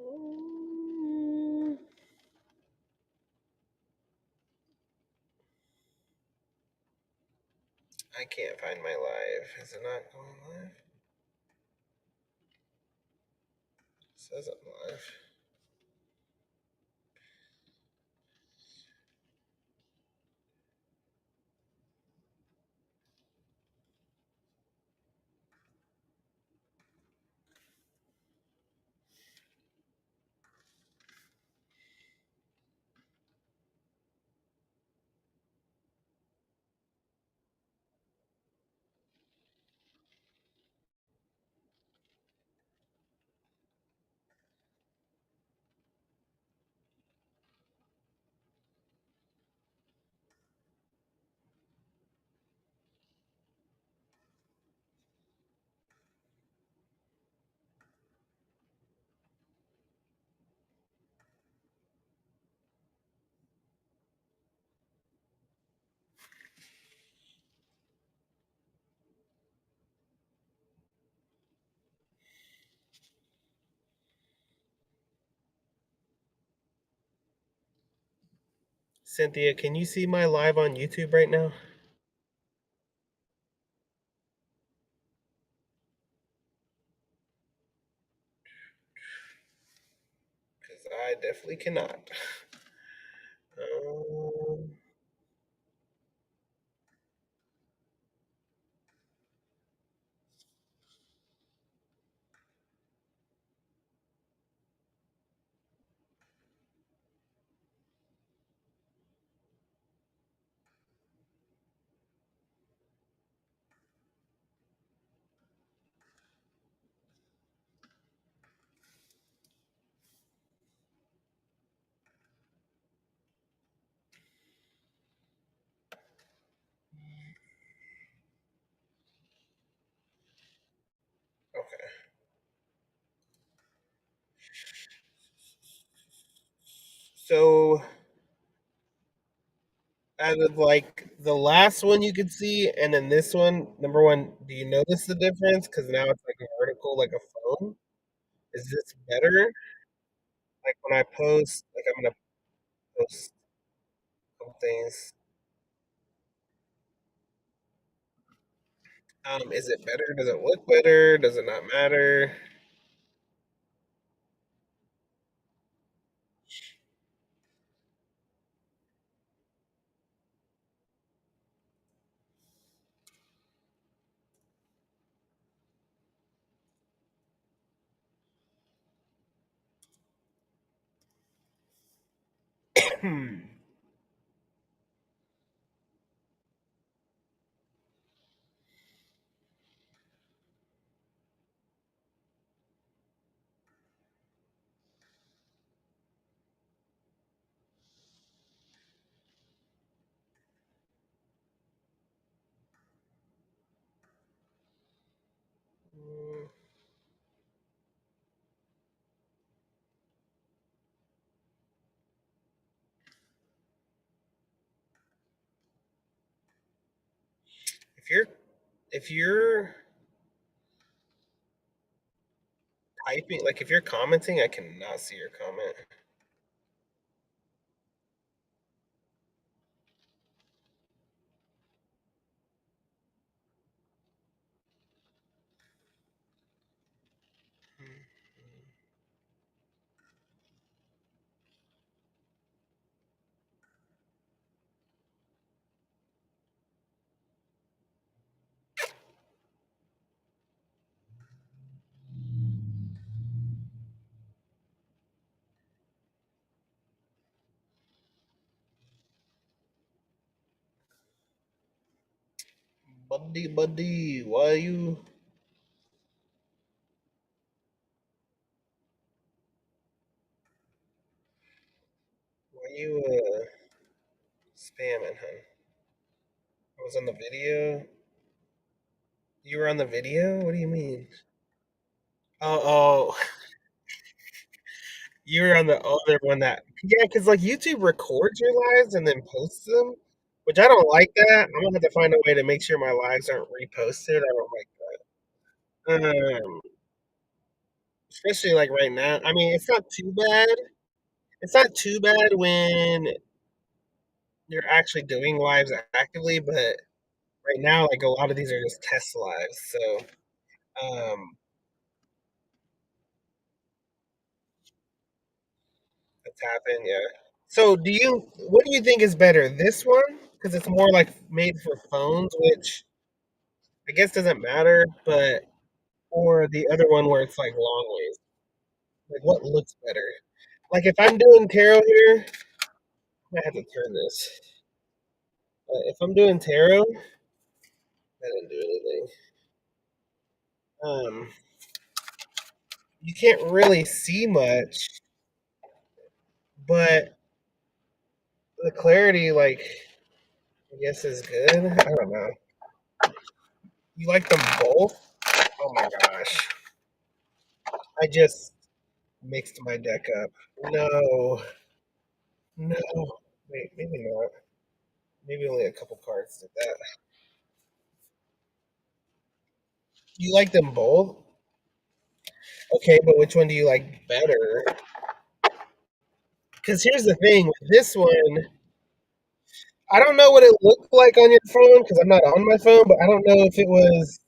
Mm, I can't find my live. Is it not going live? It says I'm live. Cynthia, can you see my live on YouTube right now? Because I definitely cannot. Um, okay. So, out of like the last one you could see, and then this one, number one, do you notice the difference? Because now it's like a vertical, like a phone. Is this better? Like when I post, like I'm gonna post some things. Is it better? Does it look better? Does it not matter? Hmm. If you're typing, like if you're commenting, I cannot see your comment. Buddy, why you spamming, hun? I was on the video. You were on the video? What do you mean? Oh, you were on the other one that yeah, because like YouTube records your lives and then posts them, which I don't like that. I'm gonna have to find a way to make sure my lives aren't reposted. I don't like that. especially like right now. I mean, it's not too bad. It's not too bad when you're actually doing lives actively, but right now, like a lot of these are just test lives. So, that's happened. Yeah. So, what do you think is better? This one, because it's more like made for phones, which I guess doesn't matter, but or the other one where it's like long ways. Like, what looks better? Like, if I'm doing tarot here, I might have to turn this. If I'm doing tarot, I didn't do anything. Um, you can't really see much, but the clarity, like, I guess is good. I don't know. You like them both? Oh my gosh. I just mixed my deck up. No. No. Wait, maybe not. Maybe only a couple cards did that. You like them both? Okay, but which one do you like better? Because here's the thing with this one, I don't know what it looked like on your phone because I'm not on my phone, but I don't know if it was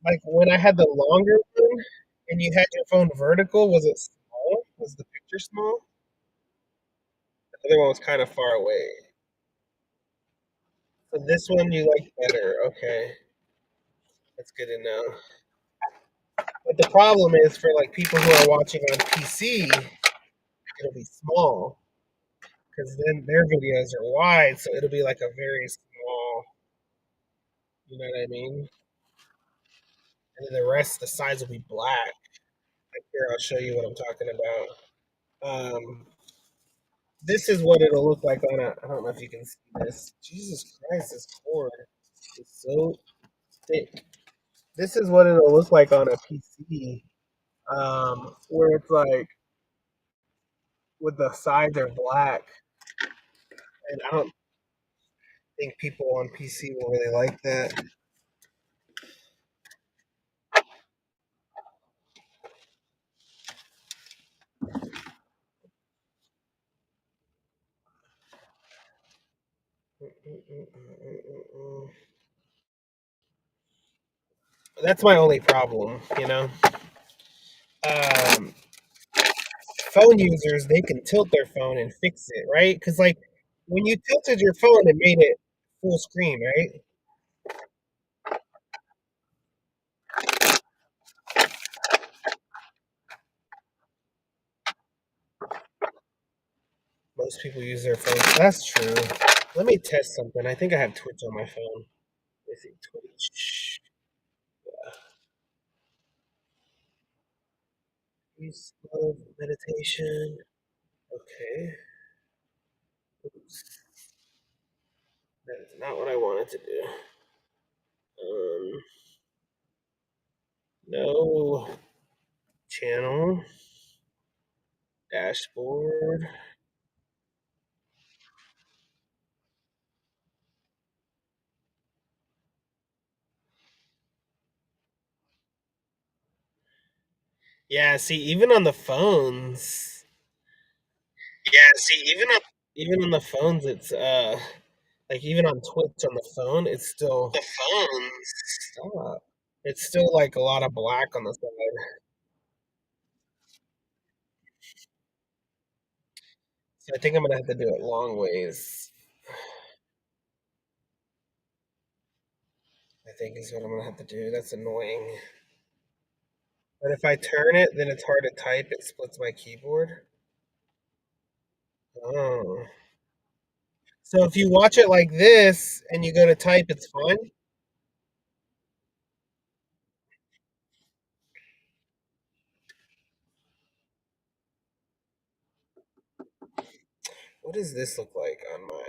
like when I had the longer one and you had your phone vertical, was it small? Was the picture small? The other one was kind of far away. So this one you like better. Okay, that's good to know. But the problem is for like people who are watching on PC, it'll be small because then their videos are wide, so it'll be like a very small. You know what I mean? And then the rest, the sides will be black. Like here, I'll show you what I'm talking about. This is what it'll look like on a. I don't know if you can see this. Jesus Christ, this cord is so thick. This is what it'll look like on a PC, where it's like with the sides are black, and I don't think people on PC will really like that. That's my only problem, you know. Um, Phone users, they can tilt their phone and fix it, right? Because like when you tilted your phone, it made it full screen, right? Most people use their phones. That's true. Let me test something. I think I have Twitch on my phone. Let me see Twitch. Peace, love, meditation. Okay. Oops. That is not what I wanted to do. Um, no channel dashboard. Yeah, see, even on the phones. Yeah, see, even on the phones, it's like even on Twitch on the phone, it's still the phones. Stop. It's still like a lot of black on the side. So I think I'm gonna have to do it long ways. I think is what I'm gonna have to do. That's annoying. But if I turn it, then it's hard to type. It splits my keyboard. Oh. So if you watch it like this and you go to type, it's fine. What does this look like on my?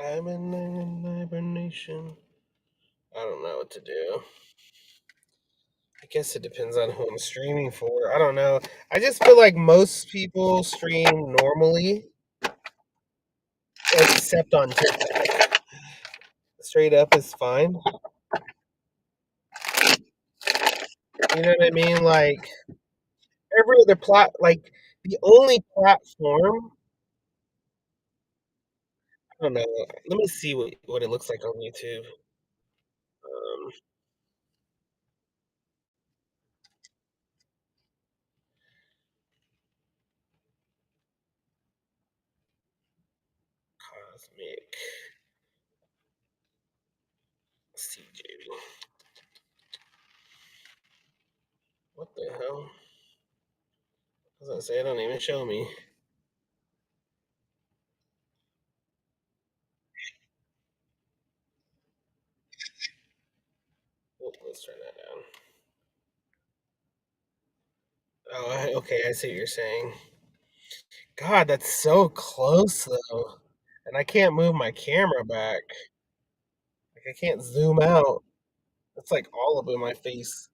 I'm in hibernation. I don't know what to do. I guess it depends on who I'm streaming for. I don't know. I just feel like most people stream normally, except on TikTok. Straight up is fine. You know what I mean? Like every other like the only platform. I don't know. Let me see what it looks like on YouTube. Um, Cosmic CJ. What the hell? I was gonna say it don't even show me. Oh, let's turn that down. Oh, okay. I see what you're saying. God, that's so close though, and I can't move my camera back. Like I can't zoom out. It's like all up in my face.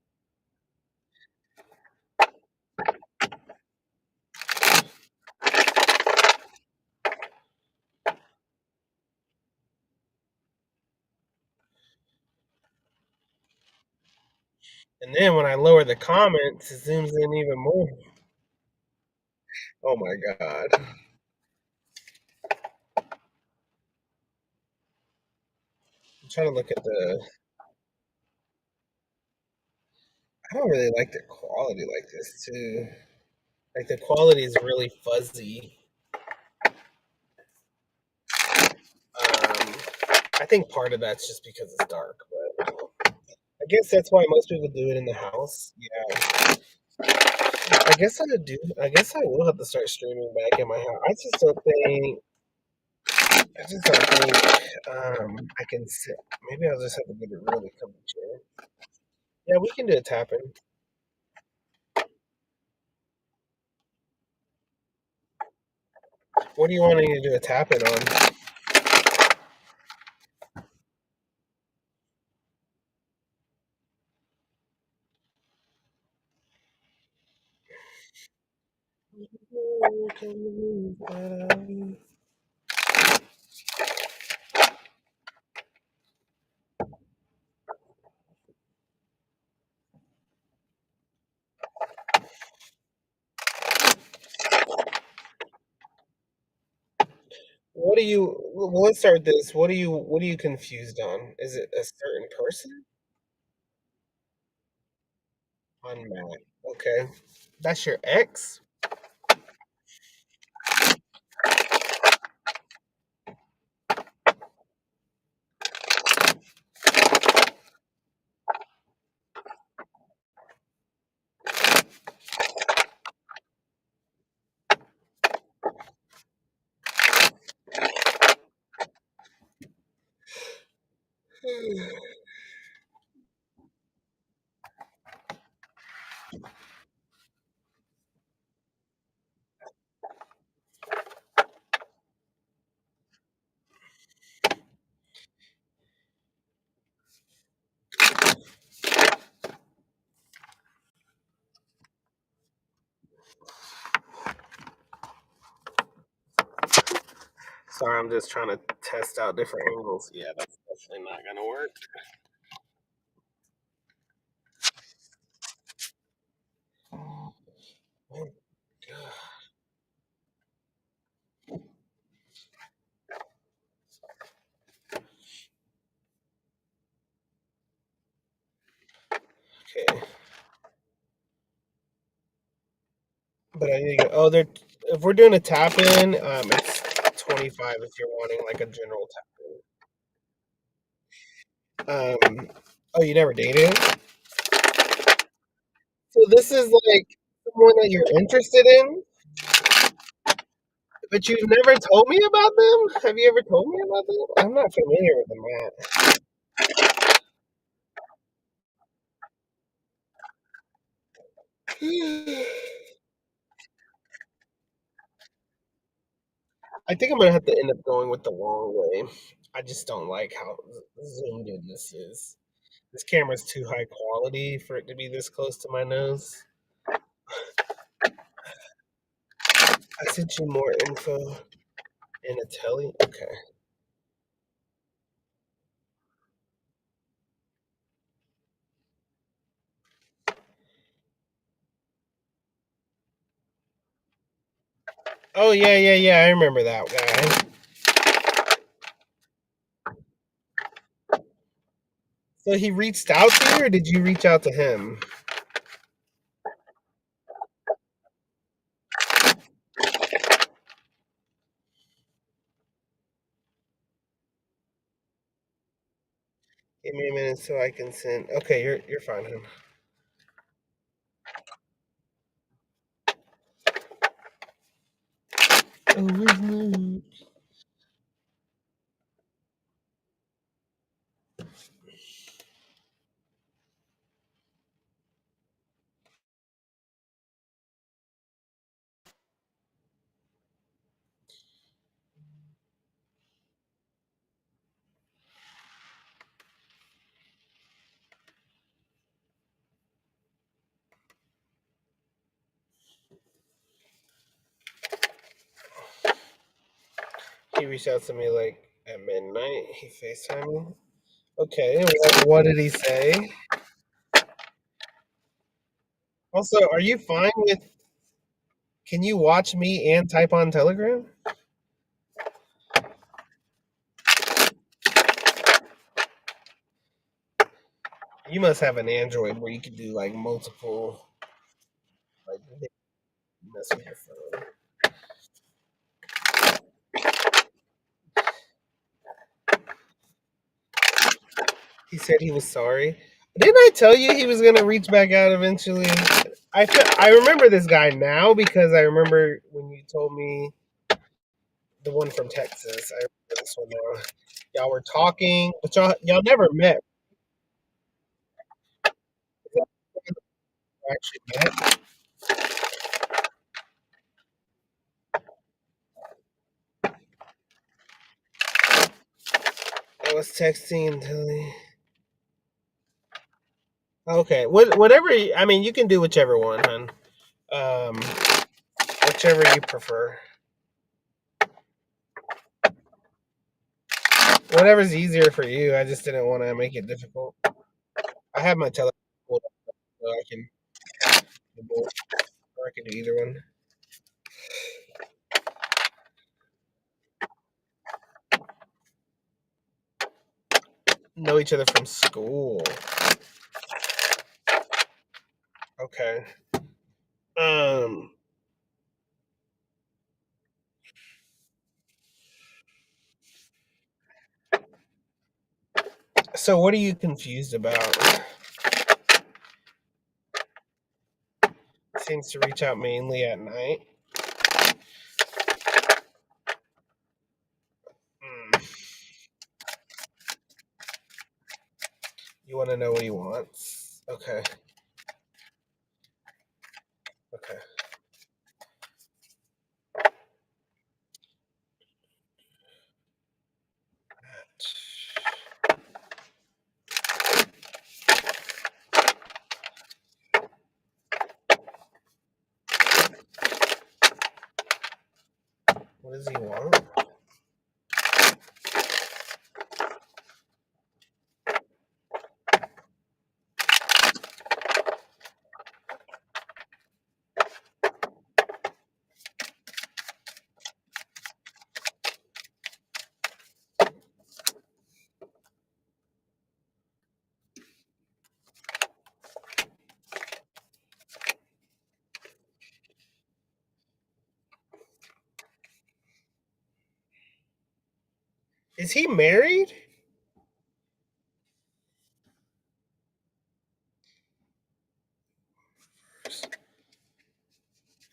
And then when I lower the comments, it zooms in even more. Oh my god. I'm trying to look at the. I don't really like the quality like this too. Like the quality is really fuzzy. Um, I think part of that's just because it's dark, but I guess that's why most people do it in the house. Yeah, I guess I would do. I guess I will have to start streaming back in my house. I just don't think. I just don't think I can sit. Maybe I'll just have to get a really comfy chair. Yeah, we can do a tapping. What do you want me to do a tapping on? What do you? Well, let's start this. What are you? What are you confused on? Is it a certain person on Matt? Okay, that's your ex. Sorry, I'm just trying to test out different angles. Yeah, that's definitely not gonna work. Oh, God. Okay, but I need to go. Oh, they're if we're doing a tap in, it's 25 if you're wanting like a general tap in. Oh, you never dated? So this is like someone that you're interested in, but you've never told me about them. Have you ever told me about them? I'm not familiar with them, Matt. I think I'm gonna have to end up going with the long way. I just don't like how zoomed in this is. This camera's too high quality for it to be this close to my nose. I sent you more info in a telly. Okay. Oh yeah, yeah, yeah. I remember that guy. So he reached out to you, or did you reach out to him? Give me a minute so I can send. Okay, you're fine, hon. Oh, he reached out to me like at midnight. He FaceTimed me. Okay, what did he say? Also, are you fine with? Can you watch me and type on Telegram? You must have an Android where you can do like multiple, like mess with your phone. He said he was sorry. Didn't I tell you he was gonna reach back out eventually? I remember this guy now because I remember when you told me the one from Texas. I remember this one now. Y'all were talking, but y'all never met. Actually met. I was texting until he. Okay, whatever. I mean, you can do whichever one, hun. Um, whichever you prefer. Whatever's easier for you. I just didn't want to make it difficult. I have my telephone pulled up, so I can do both, or I can do either one. Know each other from school. Okay. Um. So what are you confused about? Seems to reach out mainly at night. Hmm. You want to know what he wants? Okay. Okay. What does he want? Is he married?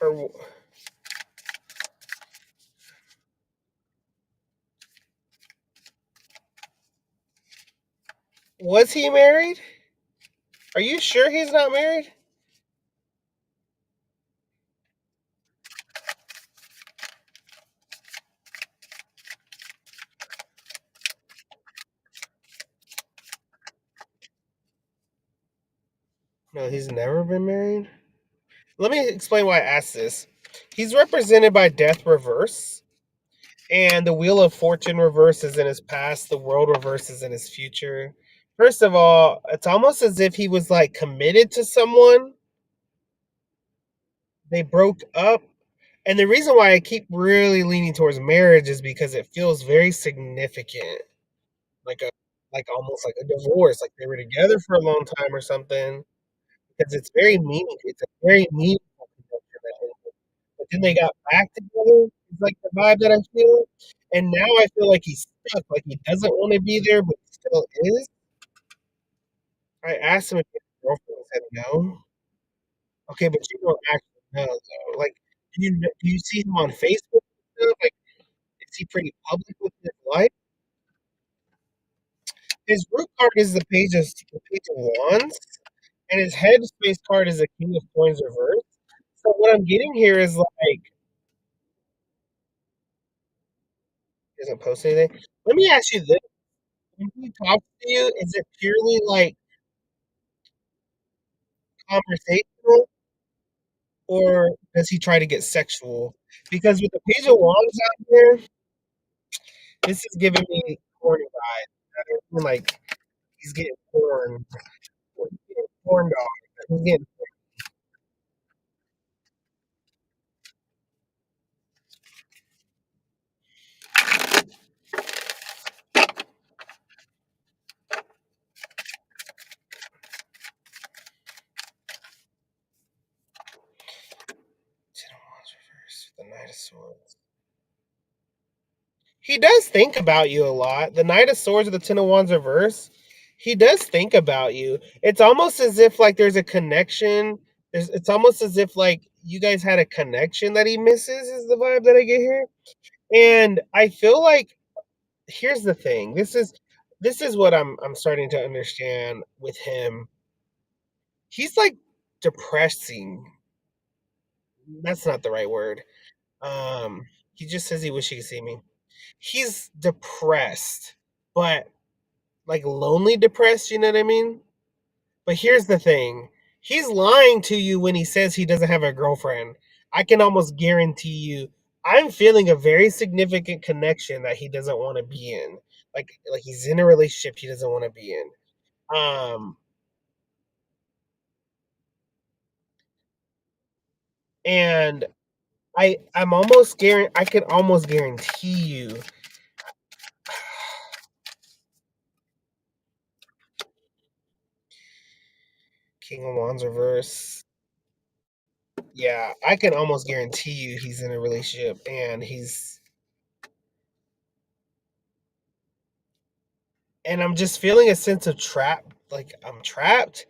Or was he married? Are you sure he's not married? No, he's never been married. Let me explain why I asked this. He's represented by Death Reverse, and the Wheel of Fortune reverse is in his past, the World reverse is in his future. First of all, it's almost as if he was like committed to someone. They broke up. And the reason why I keep really leaning towards marriage is because it feels very significant. Like a like almost like a divorce, like they were together for a long time or something. Because it's a very meaningful connection that ended. But then they got back together. It's like the vibe that I feel. And now I feel like he's stuck, like he doesn't want to be there, but he still is. I asked him if his girlfriend said no. Okay, but you don't actually know though. Like, do you see him on Facebook and stuff? Like, is he pretty public with his life? His root card is the page of wands, and his headspace card is the king of coins reversed. So what I'm getting here is like, he doesn't post anything. Let me ask you this: when he talks to you, is it purely like conversational, or does he try to get sexual? Because with the page of wands out here, this is giving me corny vibes. Like he's getting porn, he's getting porn dog. He's getting Ten of Wands reversed, the Knight of Swords. He does think about you a lot. The Knight of Swords with the Ten of Wands reverse. He does think about you. It's almost as if like there's a connection. It's almost as if like you guys had a connection that he misses. Is the vibe that I get here. And I feel like here's the thing. This is what I'm starting to understand with him. He's like depressing. That's not the right word. He just says he wish he could see me. He's depressed, but like lonely depressed, you know what I mean? But here's the thing. He's lying to you when he says he doesn't have a girlfriend. I can almost guarantee you I'm feeling a very significant connection that he doesn't want to be in. Like he's in a relationship he doesn't want to be in. Um and I can almost guarantee you King of Wands reverse. Yeah, I can almost guarantee you he's in a relationship and I'm just feeling a sense of trap. Like I'm trapped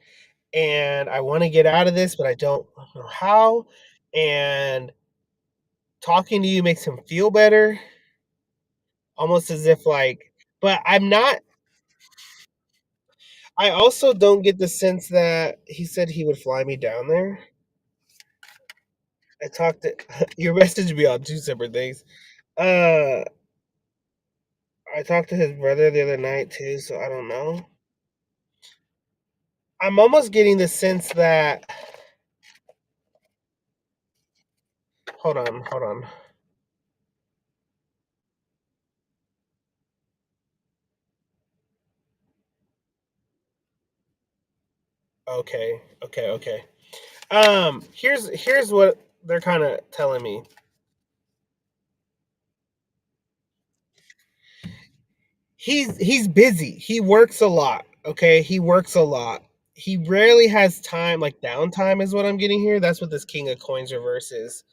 and I want to get out of this, but I don't know how. And talking to you makes him feel better, almost as if like, but I'm not. I also don't get the sense that he said he would fly me down there. I talked to your message me on two separate things. Uh, I talked to his brother the other night too, so I don't know. I'm almost getting the sense that. Hold on. Okay. Here's what they're kind of telling me. He's busy. He works a lot. Okay, he works a lot. He rarely has time, like downtime, is what I'm getting here. That's what this King of Coins reverse is.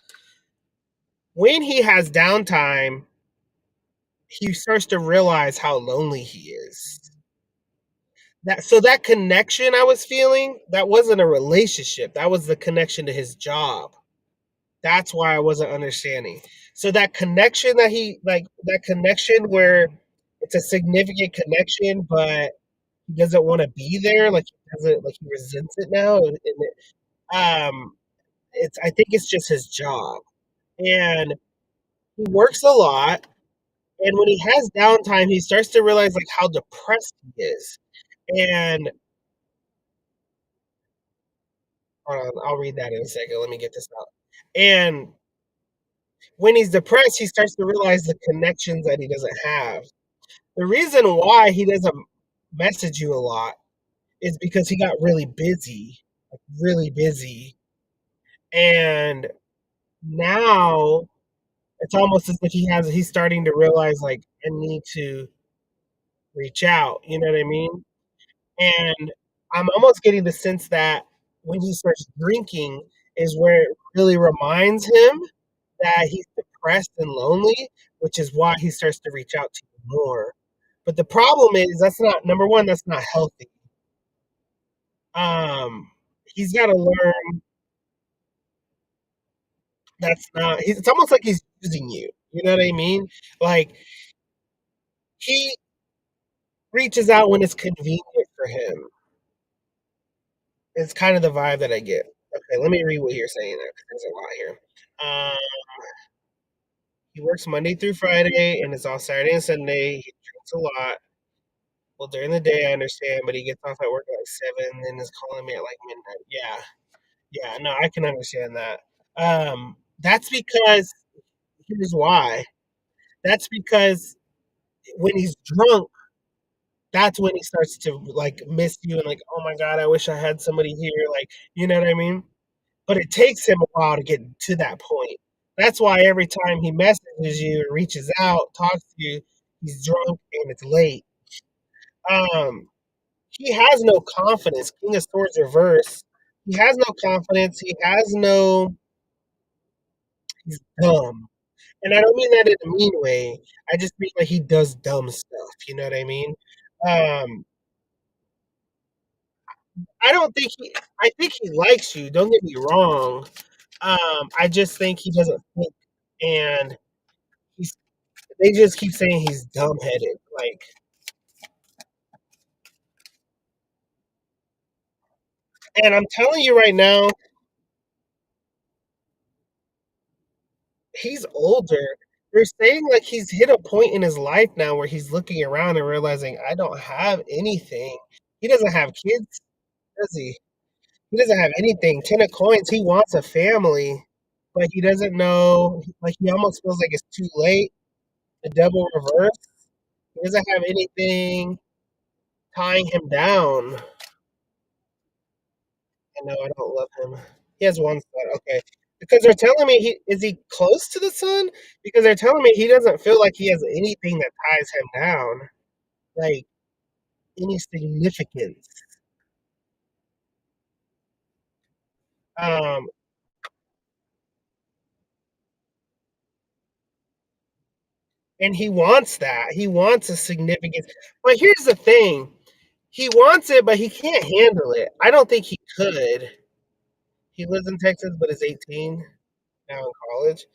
When he has downtime, he starts to realize how lonely he is. That connection I was feeling, that wasn't a relationship. That was the connection to his job. That's why I wasn't understanding. So that connection that he like that connection where it's a significant connection, but he doesn't want to be there. Like he doesn't like he resents it now. Um, it's I think it's just his job, and he works a lot. And when he has downtime, he starts to realize like how depressed he is, and Hold on, I'll read that in a second. Let me get this out. And when he's depressed, he starts to realize the connections that he doesn't have. The reason why he doesn't message you a lot is because he got really busy. And now it's almost as if he's starting to realize like I need to reach out. You know what I mean? And I'm almost getting the sense that when he starts drinking is where it really reminds him that he's depressed and lonely, which is why he starts to reach out to you more. But the problem is that's not number one, that's not healthy. Um, he's got to learn that's not. It's almost like he's using you. You know what I mean? Like he reaches out when it's convenient for him. It's kind of the vibe that I get. Okay, let me read what you're saying there 'cause there's a lot here. Um, he works Monday through Friday and it's all Saturday and Sunday. He drinks a lot. Well, during the day, I understand, but he gets off at work at like 7 and is calling me at like midnight. Yeah, yeah, no, I can understand that. That's because here's why. That's because when he's drunk, that's when he starts to like miss you and like, oh my god, I wish I had somebody here. Like, you know what I mean? But it takes him a while to get to that point. That's why every time he messages you, reaches out, talks to you, he's drunk and it's late. Um, he has no confidence. King of Swords reverse. He has no confidence. He has no. He's dumb, and I don't mean that in a mean way. I just mean like he does dumb stuff. You know what I mean? Um, I don't think he. I think he likes you. Don't get me wrong. I just think he doesn't think, and he's. They just keep saying he's dumb headed. Like, and I'm telling you right now, he's older. They're saying like he's hit a point in his life now where he's looking around and realizing I don't have anything. He doesn't have kids, does he? He doesn't have anything. 10 of coins. He wants a family, but he doesn't know. Like he almost feels like it's too late. The double reverse. He doesn't have anything tying him down. I know I don't love him. He has one son. Okay. Because they're telling me he is he close to the sun? Because they're telling me he doesn't feel like he has anything that ties him down. Like any significance. Um, and he wants that. He wants a significance. But here's the thing. He wants it, but he can't handle it. I don't think he could. He lives in Texas, but is 18 now in college.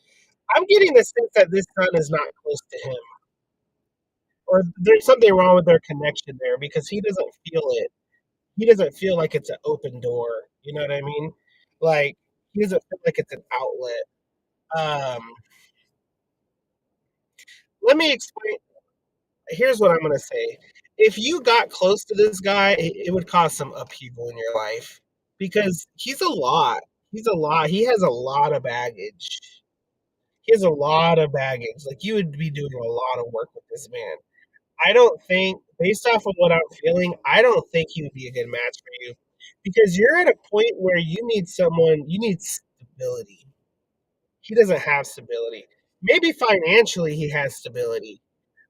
I'm getting the sense that this son is not close to him, or there's something wrong with their connection there because he doesn't feel it. He doesn't feel like it's an open door. You know what I mean? Like he doesn't feel like it's an outlet. Um, let me explain. Here's what I'm gonna say. If you got close to this guy, it would cause some upheaval in your life because he's a lot. He's a lot. He has a lot of baggage. He has a lot of baggage. Like you would be doing a lot of work with this man. I don't think, based off of what I'm feeling, I don't think he would be a good match for you because you're at a point where you need stability. He doesn't have stability. Maybe financially he has stability,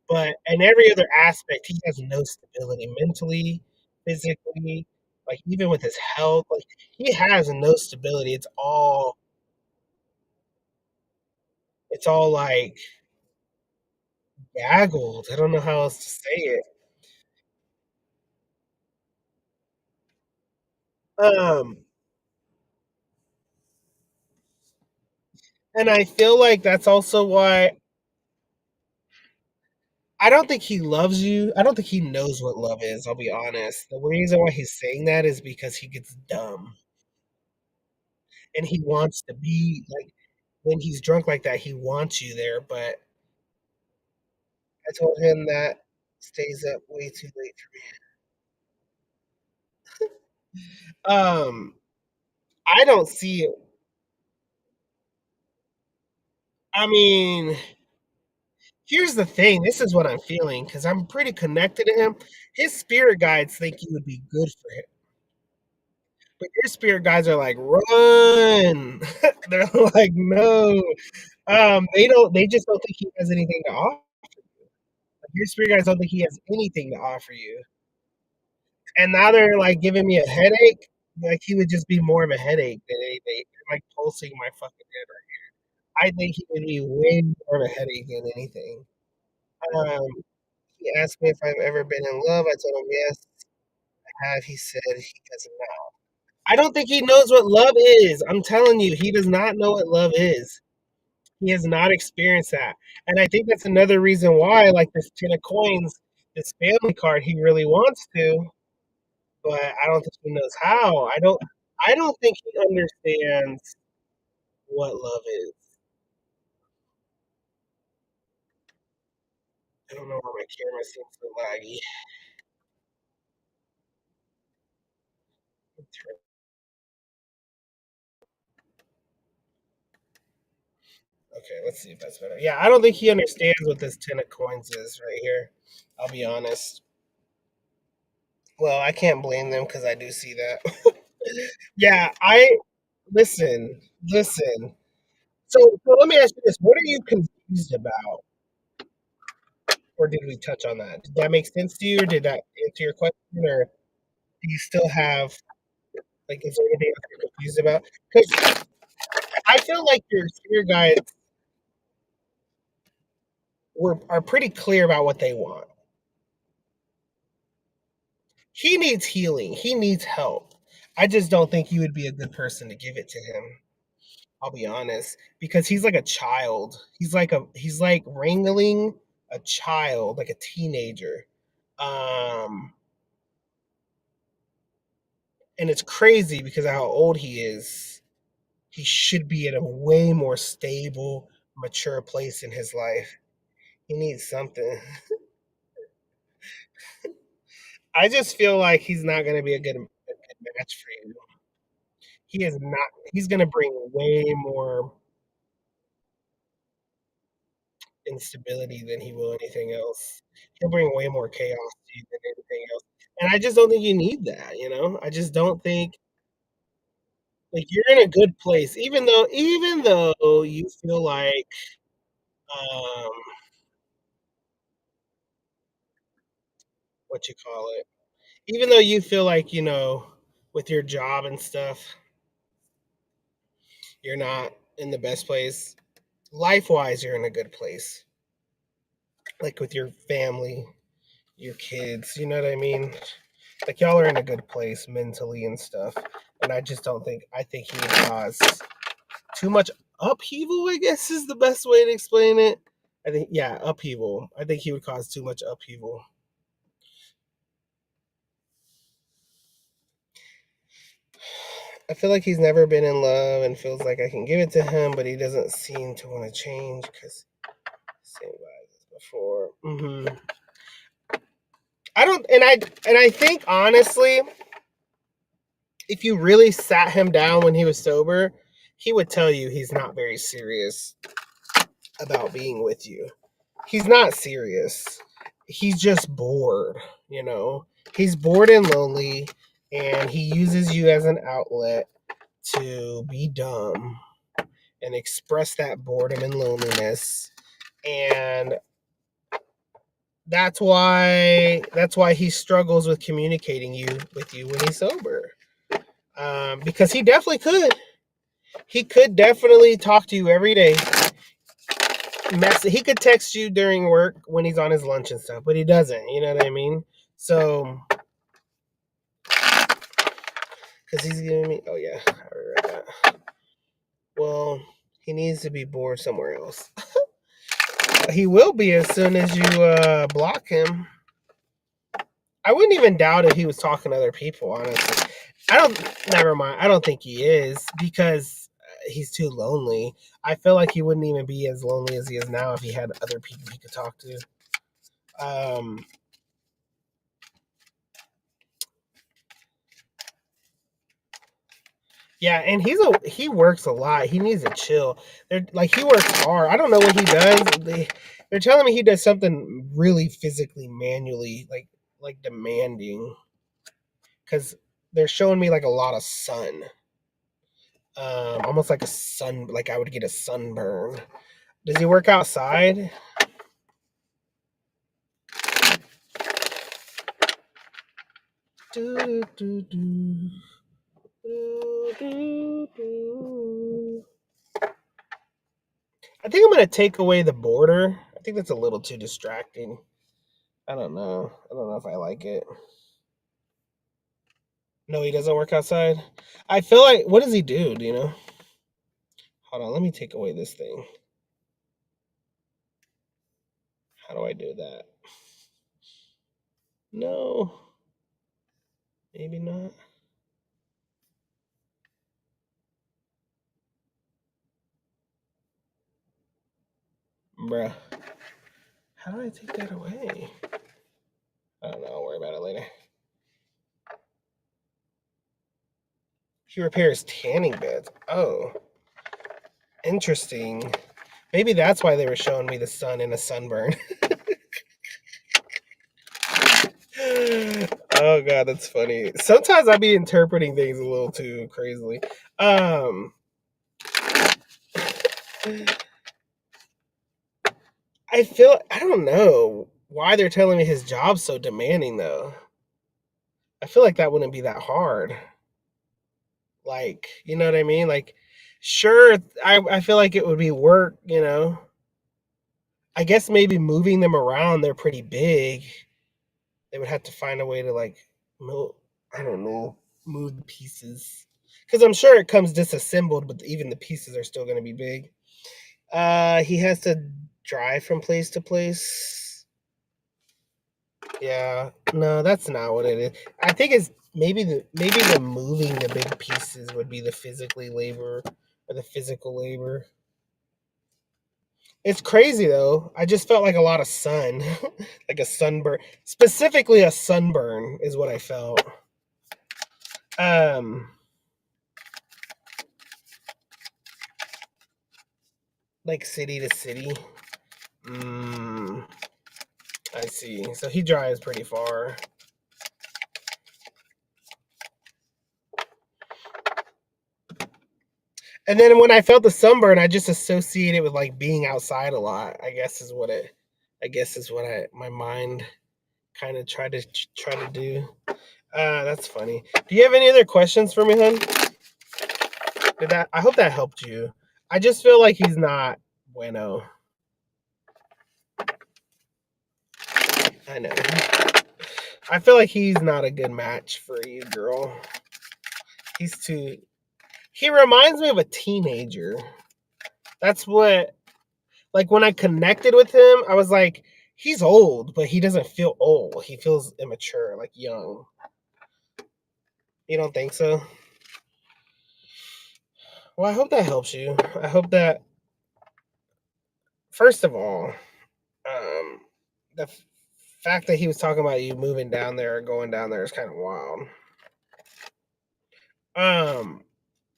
but in every other aspect, he has no stability mentally, physically, like even with his health. Like he has no stability. It's all like gaggled. I don't know how else to say it. Um, and I feel like that's also why I don't think he loves you. I don't think he knows what love is, I'll be honest. The reason why he's saying that is because he gets dumb and he wants to be like when he's drunk like that, he wants you there, but I told him that stays up way too late for me. I don't see it. I mean, here's the thing. This is what I'm feeling because I'm pretty connected to him. His spirit guides think he would be good for him, but your spirit guides are like, run. They're like, no. They don't. They just don't think he has anything to offer. Like, your spirit guides don't think he has anything to offer you. And now they're like giving me a headache. Like he would just be more of a headache than anything. They're like pulsing my fucking head right. I think he would be way more of a headache than anything. Um, he asked me if I've ever been in love. I told him yes, I have. He said he doesn't know. I don't think he knows what love is. I'm telling you, he does not know what love is. He has not experienced that. And I think that's another reason why, like this 10 of coins, this family card, he really wants to, but I don't think he knows how. I don't think he understands what love is. I don't know why my camera seems so laggy. Okay, let's see if that's better. Yeah, I don't think he understands what this 10 of coins is right here. I'll be honest. Well, I can't blame them because I do see that. Yeah, I listen, listen. So let me ask you this: what are you confused about, or did we touch on that? Did that make sense to you, or did that answer your question, or do you still have like is there anything else you're confused about? Because I feel like your spirit guides are pretty clear about what they want. He needs healing. He needs help. I just don't think you would be a good person to give it to him. I'll be honest, because he's like a child. He's like wrangling a child, like a teenager. Um, and it's crazy because of how old he is. He should be in a way more stable, mature place in his life. He needs something. I just feel like he's not going to be a good match for you. He is not. He's going to bring way more instability than he will anything else. He'll bring way more chaos to you than anything else. And I just don't think you need that, you know? I just don't think like you're in a good place, even though you feel like um what you call it, even though you feel like, with your job and stuff, you're not in the best place. Life wise, you're in a good place. Like with your family, your kids, you know what I mean? Like y'all are in a good place mentally and stuff. And I just don't think I think he would cause too much upheaval, I guess is the best way to explain it. I think yeah, upheaval. I think he would cause too much upheaval. I feel like he's never been in love and feels like I can give it to him, but he doesn't seem to want to change because same vibes as before. I don't, and I think honestly, if you really sat him down when he was sober, he would tell you he's not very serious about being with you. He's not serious. He's just bored, you know. He's bored and lonely and he uses you as an outlet to be dumb and express that boredom and loneliness. And that's why he struggles with communicating with you when he's sober. Because he could definitely talk to you every day. He could text you during work when he's on his lunch and stuff, but he doesn't. You know what I mean? So, because he's giving me. Oh yeah, I already read that. Well, he needs to be bored somewhere else. He will be as soon as you block him. I wouldn't even doubt if he was talking to other people. Honestly, I don't. Never mind. I don't think he is because he's too lonely. I feel like he wouldn't even be as lonely as he is now if he had other people he could talk to. Um, Yeah, and he works a lot. He needs to chill. They're like he works hard. I don't know what he does. They're telling me he does something really physically, manually, like demanding. Because they're showing me like a lot of sun, almost like a sun. Like I would get a sunburn. Does he work outside? Do, do, do, do, do, do. I think I'm gonna take away the border. I think that's a little too distracting. I don't know. I don't know if I like it. No, he doesn't work outside. I feel like what does he do? Do you know? Hold on, let me take away this thing. How do I do that? No, maybe not. Bruh. How do I take that away? I don't know. I'll worry about it later. He repairs tanning beds. Oh, interesting. Maybe that's why they were showing me the sun in a sunburn. Oh god, that's funny. Sometimes I be interpreting things a little too crazily. Um I don't know why they're telling me his job's so demanding though. I feel like that wouldn't be that hard. Like, you know what I mean? Like, sure, I feel like it would be work, you know. I guess maybe moving them around, they're pretty big. They would have to find a way to like move, I don't know, move the pieces. Because I'm sure it comes disassembled, but even the pieces are still going to be big. He has to drive from place to place. Yeah, no, that's not what it is. I think it's maybe the moving the big pieces would be the physically labor or the physical labor. It's crazy though. I just felt like a lot of sun, like a sunburn. Specifically, a sunburn is what I felt. Um, like city to city. Mm, I see. So he drives pretty far. And then when I felt the sunburn, I just associated it with like being outside a lot. I guess is what I my mind kind of try to do. That's funny. Do you have any other questions for me, hun? I hope that helped you. I just feel like he's not bueno. I know. I feel like he's not a good match for you, girl. He's too. He reminds me of a teenager. That's what. Like when I connected with him, I was like, he's old, but he doesn't feel old. He feels immature, like young. You don't think so? Well, I hope that helps you. I hope that first of all, um, the fact that he was talking about you moving down there or going down there is kind of wild. Um,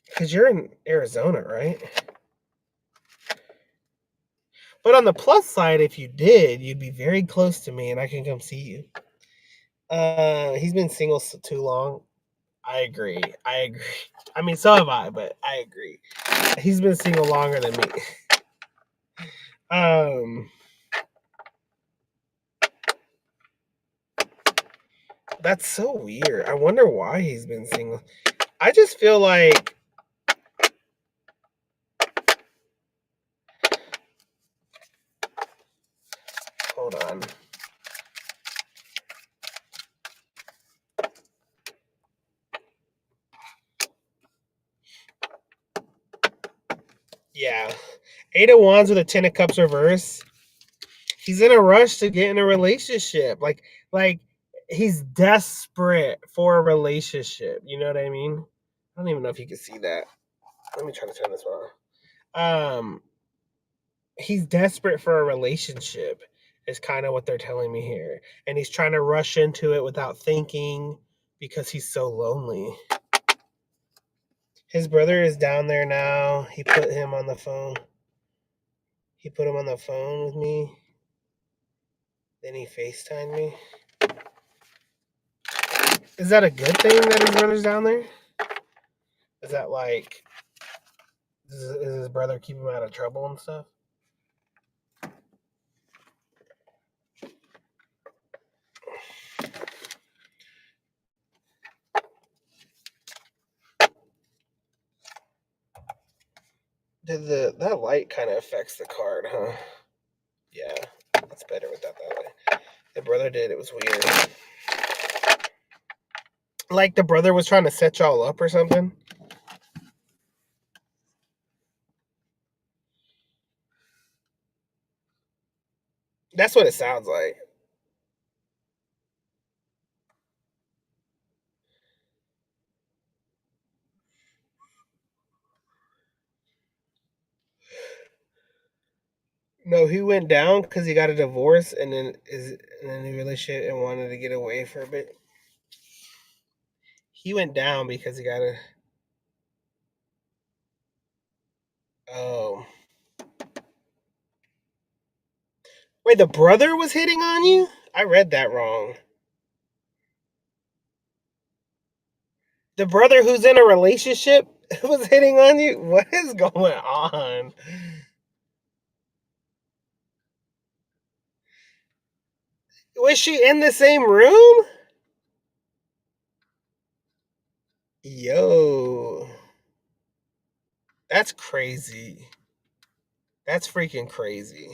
because you're in Arizona, right? But on the plus side, if you did, you'd be very close to me, and I can come see you. He's been single too long. I agree. I agree. I mean, so have I, but I agree. He's been single longer than me. Um, that's so weird. I wonder why he's been single. I just feel like hold on. Yeah. Eight of Wands with a Ten of Cups reverse. He's in a rush to get in a relationship. Like he's desperate for a relationship. You know what I mean? I don't even know if you can see that. Let me try to turn this one on. He's desperate for a relationship is kind of what they're telling me here. And he's trying to rush into it without thinking because he's so lonely. His brother is down there now. He put him on the phone. He put him on the phone with me. Then he FaceTimed me. Is that a good thing that his brother's down there? Is that like, is his brother keeping him out of trouble and stuff? That light kind of affects the card, huh? Yeah, it's better without that light. The brother did. It was weird. Like the brother was trying to set y'all up or something. That's what it sounds like. No, he went down because he got a divorce and then is in a new relationship and wanted to get away for a bit. He went down because he got a. Oh, wait, the brother was hitting on you? I read that wrong. The brother who's in a relationship was hitting on you? What is going on? Was she in the same room? Yo, that's crazy. That's freaking crazy.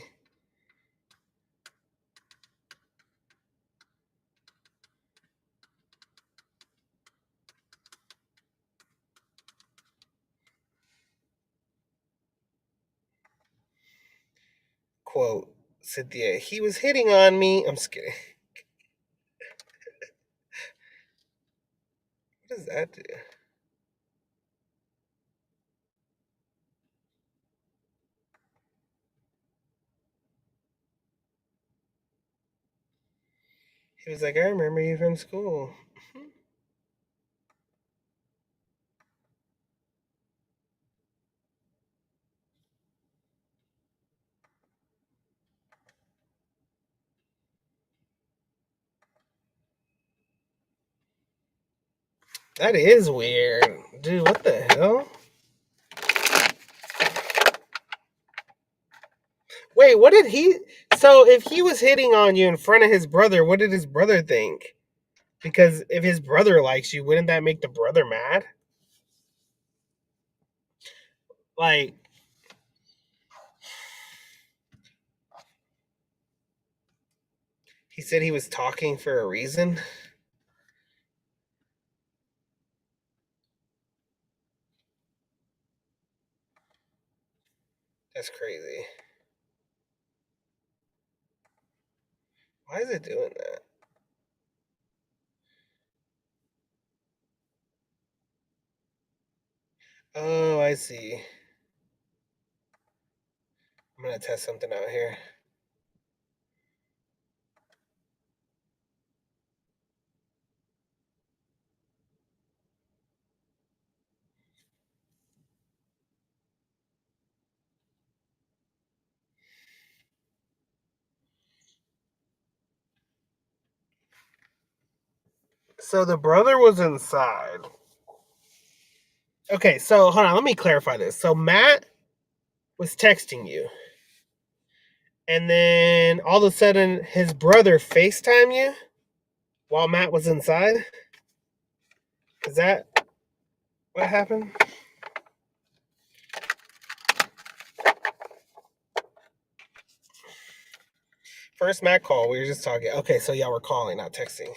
Quote, Cynthia, he was hitting on me. I'm just kidding. What does that do? He was like, I remember you from school. That is weird. Dude, what the hell? Wait, what did he. So, if he was hitting on you in front of his brother, what did his brother think? Because if his brother likes you, wouldn't that make the brother mad? Like, he said he was talking for a reason? That's crazy. Why is it doing that? Oh, I see. I'm gonna test something out here. So the brother was inside. Okay, so hold on, let me clarify this. So Matt was texting you, and then all of a sudden his brother FaceTime you while Matt was inside? Is that what happened? First Matt called, we were just talking. Okay, so y'all were calling, not texting.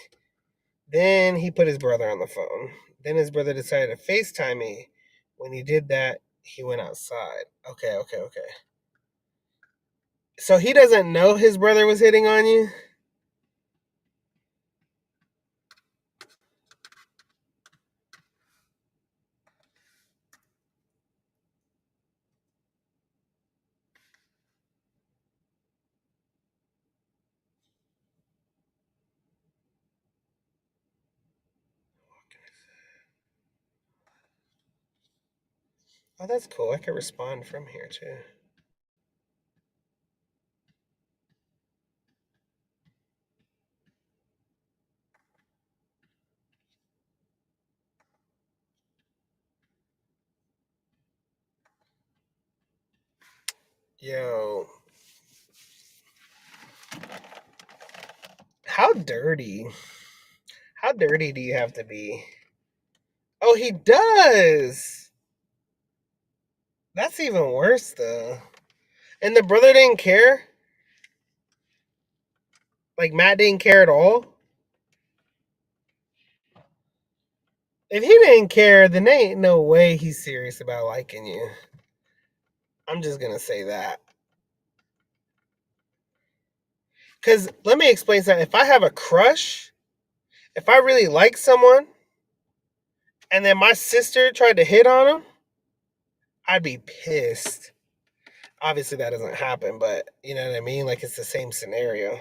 Then he put his brother on the phone. Then his brother decided to FaceTime me. When he did that, he went outside. Okay, okay, okay. So he doesn't know his brother was hitting on you? Oh, that's cool. I can respond from here too. Yo, how dirty? How dirty do you have to be? Oh, he does. That's even worse though. And the brother didn't care? Like Matt didn't care at all? If he didn't care, then there ain't no way he's serious about liking you. I'm just gonna say that. Cause let me explain something. If I have a crush, if I really like someone, and then my sister tried to hit on him, I'd be pissed. Obviously that doesn't happen, but you know what I mean? Like it's the same scenario.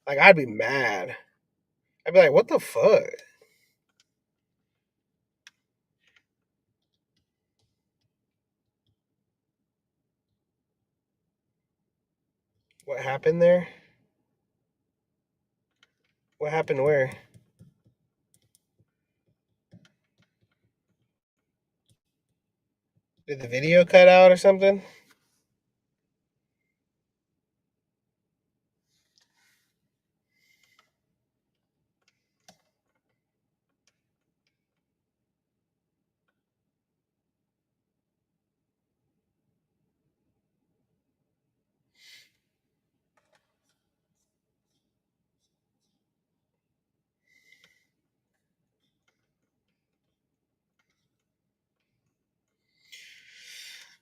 Like I'd be mad. I'd be like, what the fuck? What happened there? What happened where? Did the video cut out or something?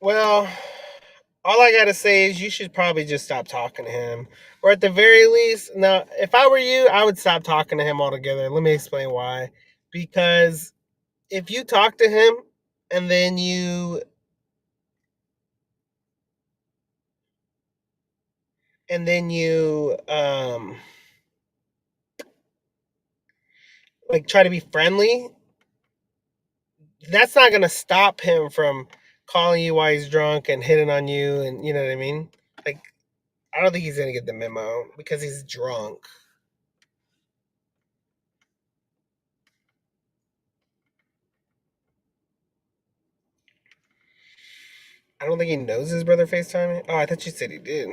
Well, all I gotta say is you should probably just stop talking to him. Or at the very least, now, if I were you, I would stop talking to him altogether. Let me explain why. Because if you talk to him and then you like try to be friendly, that's not gonna stop him from calling you while he's drunk and hitting on you and you know what I mean? Like I don't think he's gonna get the memo because he's drunk. I don't think he knows his brother FaceTiming. Oh, I thought you said he did.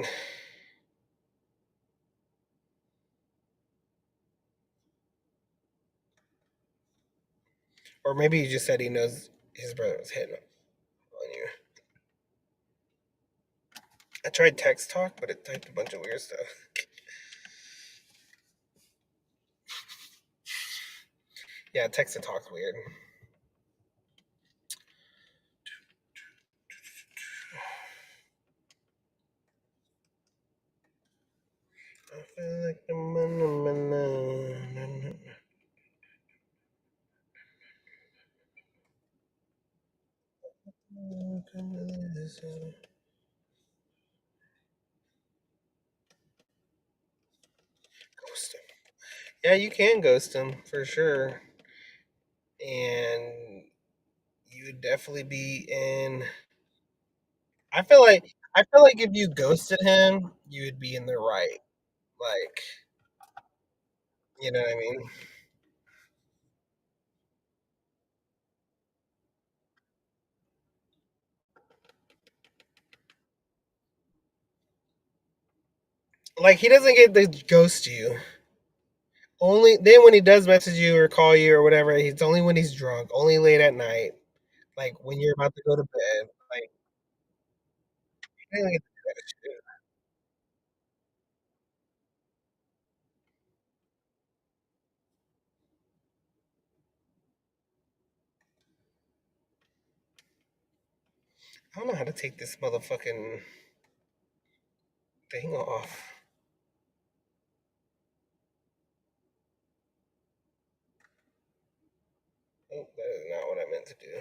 Or maybe you just said he knows his brother was hitting on you. I tried text talk, but it typed a bunch of weird stuff. Yeah, text to talk's weird. I feel like ghost him. Yeah, you can ghost him for sure, and you would definitely be in. I feel like if you ghosted him, you would be in the right. Like, you know what I mean? Like he doesn't get to ghost you. Only then when he does message you or call you or whatever, it's only when he's drunk, only late at night, like when you're about to go to bed. Like he doesn't get to do that shit. I don't know how to take this motherfucking thing off. Oh, that is not what I meant to do.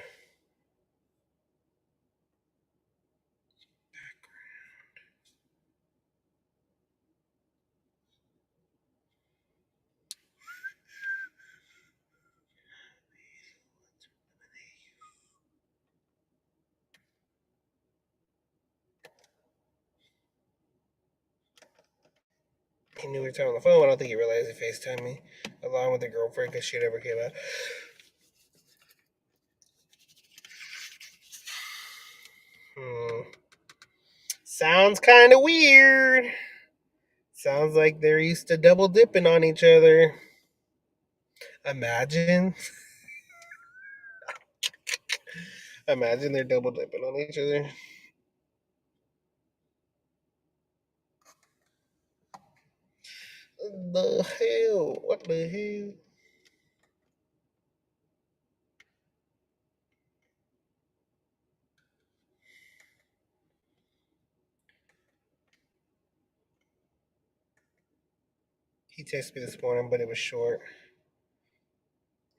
He knew we were talking on the phone. I don't think he realized he FaceTimed me along with the girlfriend because she never came out. Hmm. Sounds kind of weird. Sounds like they're used to double dipping on each other. Imagine. Imagine they're double dipping on each other. The hell? What the hell? He texted me this morning, but it was short.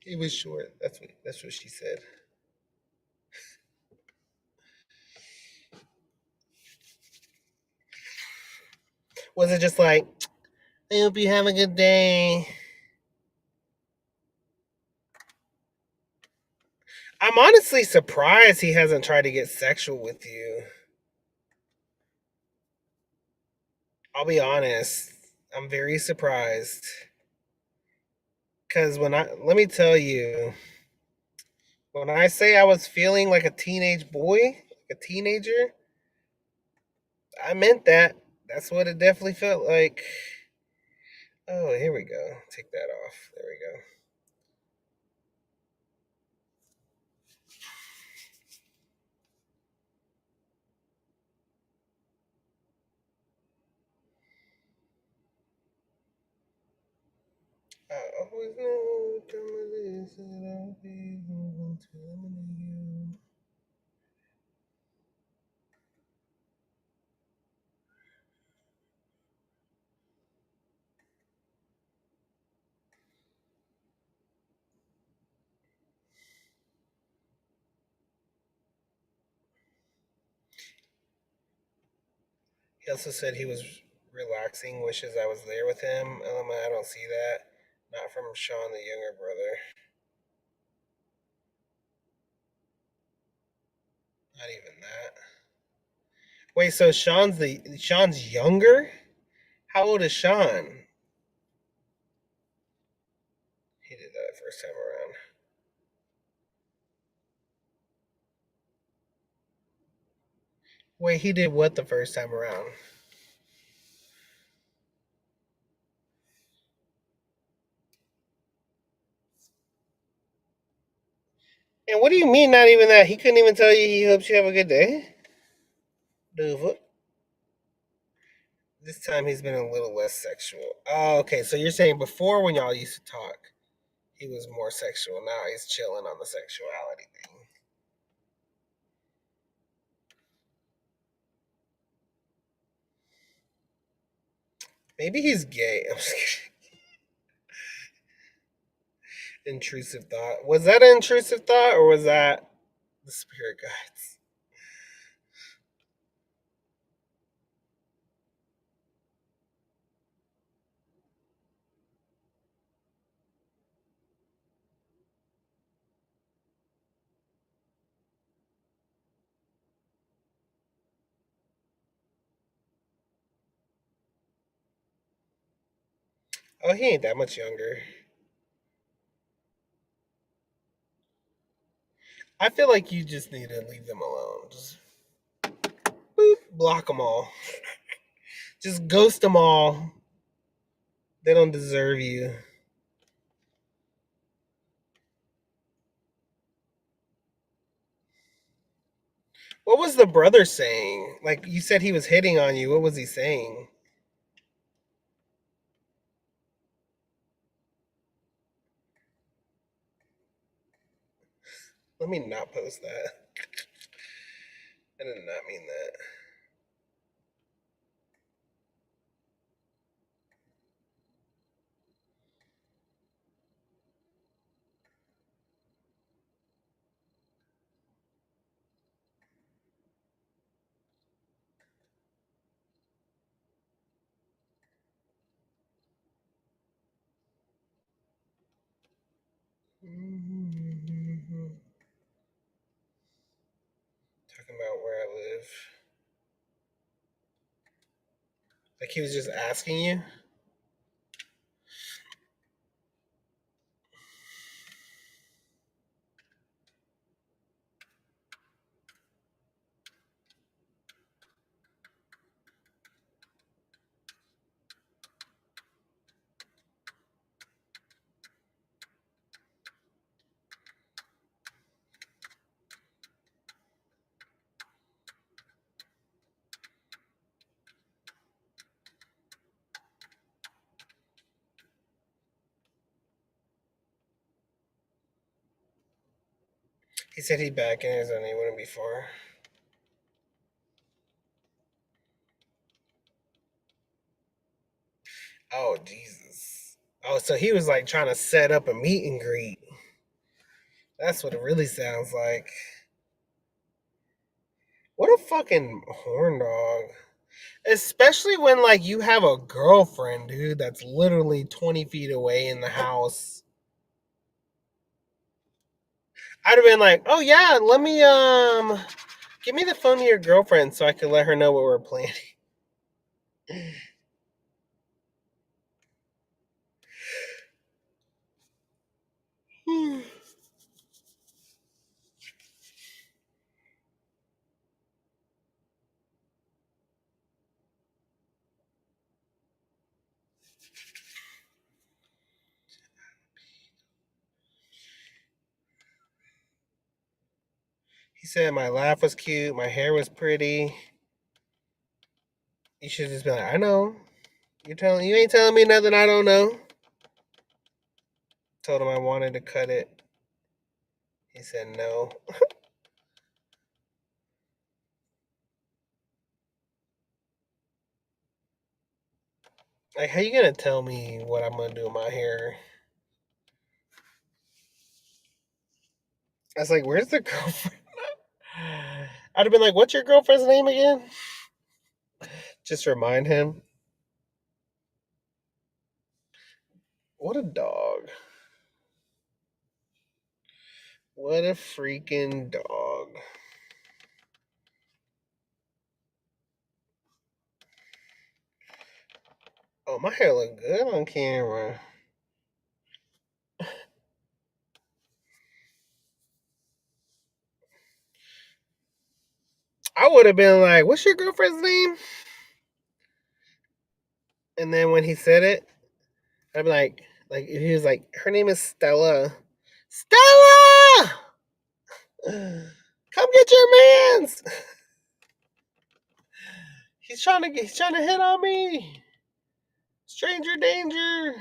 It was short. That's what she said. Was it just like, I hope you have a good day? I'm honestly surprised he hasn't tried to get sexual with you. I'll be honest. I'm very surprised. Cause let me tell you, when I say I was feeling like a teenage boy, like a teenager, I meant that. That's what it definitely felt like. Oh, here we go. Take that off. There we go. I always know what time it is that I'll be moving to you. He also said he was relaxing, wishes I was there with him. I don't see that. Not from Sean, the younger brother. Not even that. Wait, so Sean's younger? How old is Sean? He did that first time around. Wait, he did what the first time around? And what do you mean not even that? He couldn't even tell you he hopes you have a good day? Dude, what? This time he's been a little less sexual. Oh, okay. So you're saying before when y'all used to talk, he was more sexual. Now he's chilling on the sexuality thing. Maybe he's gay. I'm just kidding. Intrusive thought. Was that an intrusive thought or was that the spirit guides? Oh, he ain't that much younger. I feel like you just need to leave them alone. Just boop, block them all. Just ghost them all. They don't deserve you. What was the brother saying? Like you said he was hitting on you. What was he saying? Let me not post that. I did not mean that. Talking about where I live. Like he was just asking you. He said he'd back in his own. He wouldn't be far. Oh Jesus. Oh, so he was like trying to set up a meet and greet. That's what it really sounds like. What a fucking horn dog. Especially when like you have a girlfriend, dude, that's literally 20 feet away in the house. I'd have been like, oh yeah, let me give me the phone of your girlfriend so I could let her know what we're planning. He said my laugh was cute, my hair was pretty. You should just be like, I know. You ain't telling me nothing I don't know. Told him I wanted to cut it. He said no. Like, how you gonna tell me what I'm gonna do with my hair? I was like, where's the girlfriend? I'd have been like, what's your girlfriend's name again? Just remind him. What a dog. What a freaking dog. Oh, my hair look good on camera. I would have been like, what's your girlfriend's name? And then when he said it, I'd be like if he was like, her name is Stella. Stella! Come get your mans! He's trying to hit on me. Stranger danger.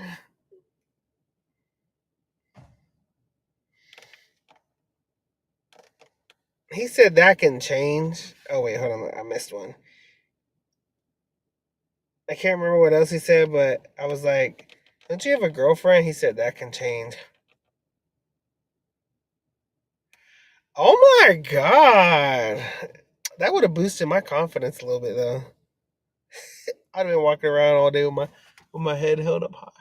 He said that can change. Oh wait, hold on, I missed one. I can't remember what else he said, but I was like, don't you have a girlfriend? He said that can change. Oh my god. That would have boosted my confidence a little bit though. I'd have been walking around all day with my head held up high.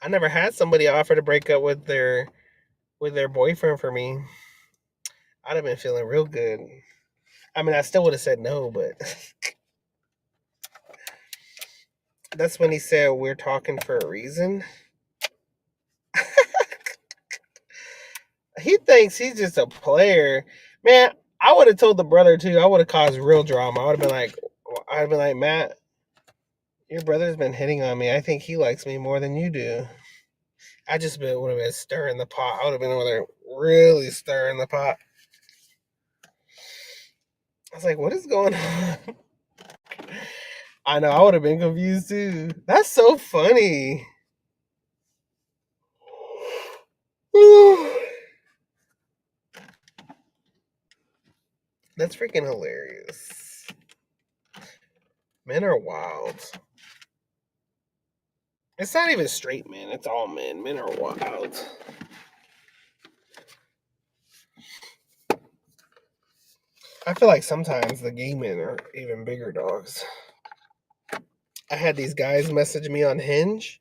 I never had somebody offer to break up with their boyfriend for me. I'd have been feeling real good. I mean, I still would have said no, but that's when he said we're talking for a reason. He thinks he's just a player. Man, I would have told the brother too. I would have caused real drama. I'd have been like, Matt, your brother's been hitting on me. I think he likes me more than you do. I just would have been stirring the pot. I would have been over there really stirring the pot. I was like, what is going on? I know, I would have been confused too. That's so funny. That's freaking hilarious. Men are wild. It's not even straight men, it's all men. Men are wild. I feel like sometimes the gay men are even bigger dogs. I had these guys message me on Hinge,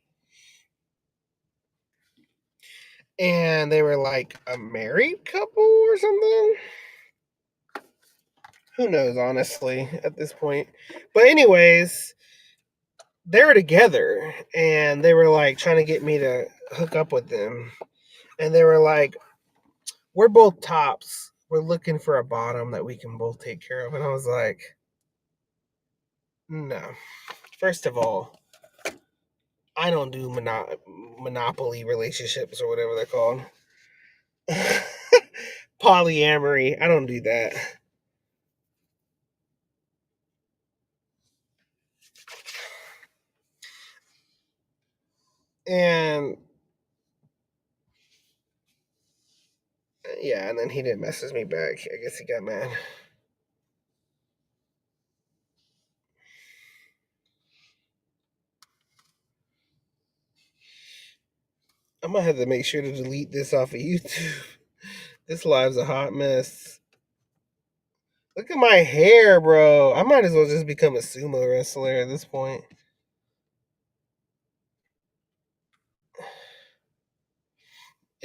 and they were like a married couple or something. Who knows, honestly, at this point. But, anyways, they were together, and they were like trying to get me to hook up with them. And they were like, we're both tops. We're looking for a bottom that we can both take care of. And I was like, no. First of all, I don't do monopoly relationships or whatever they're called. Polyamory. I don't do that. And yeah, and then he didn't message me back. I guess he got mad. I'm gonna have to make sure to delete this off of YouTube. This live's a hot mess. Look at my hair, bro. I might as well just become a sumo wrestler at this point.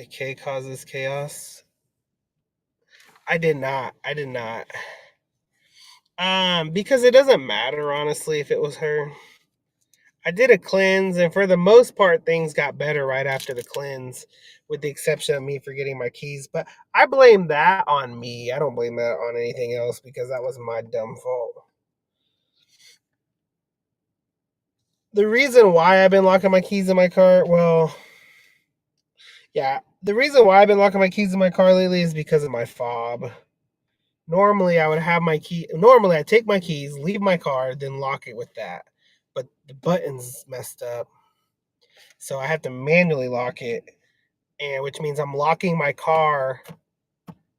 K causes chaos. I did not. I did not. Because it doesn't matter honestly if it was her. I did a cleanse, and for the most part, things got better right after the cleanse, with the exception of me forgetting my keys. But I blame that on me. I don't blame that on anything else because that was my dumb fault. The reason why I've been locking my keys in my car, well, yeah, the reason why I've been locking my keys in my car lately is because of my fob. Normally, I would have my key. Normally, I take my keys, leave my car, then lock it with that. But the button's messed up, so I have to manually lock it, and which means I'm locking my car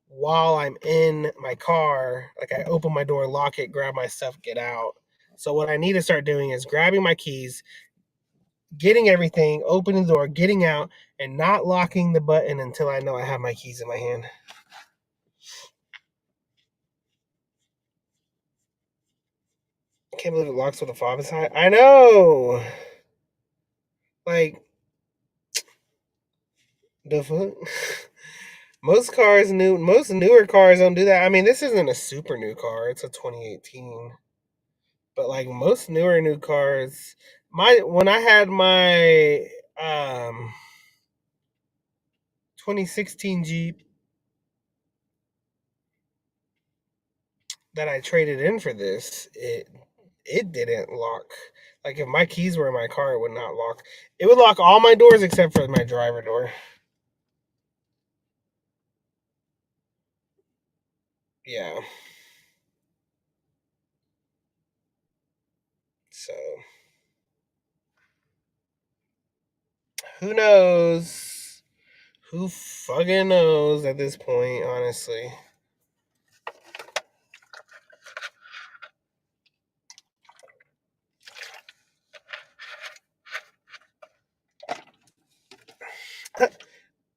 while I'm in my car. Like I open my door, lock it, grab my stuff, get out. So what I need to start doing is grabbing my keys, getting everything, opening the door, getting out, and not locking the button until I know I have my keys in my hand. I can't believe it locks with a fob inside. I know. Like the fuck. Most newer cars don't do that. I mean, this isn't a super new car. It's a 2018. But like most newer new cars, my when I had my 2016 Jeep that I traded in for this, it didn't lock. Like if my keys were in my car, it would not lock. It would lock all my doors except for my driver door. Yeah. So who knows? Who fucking knows at this point, honestly.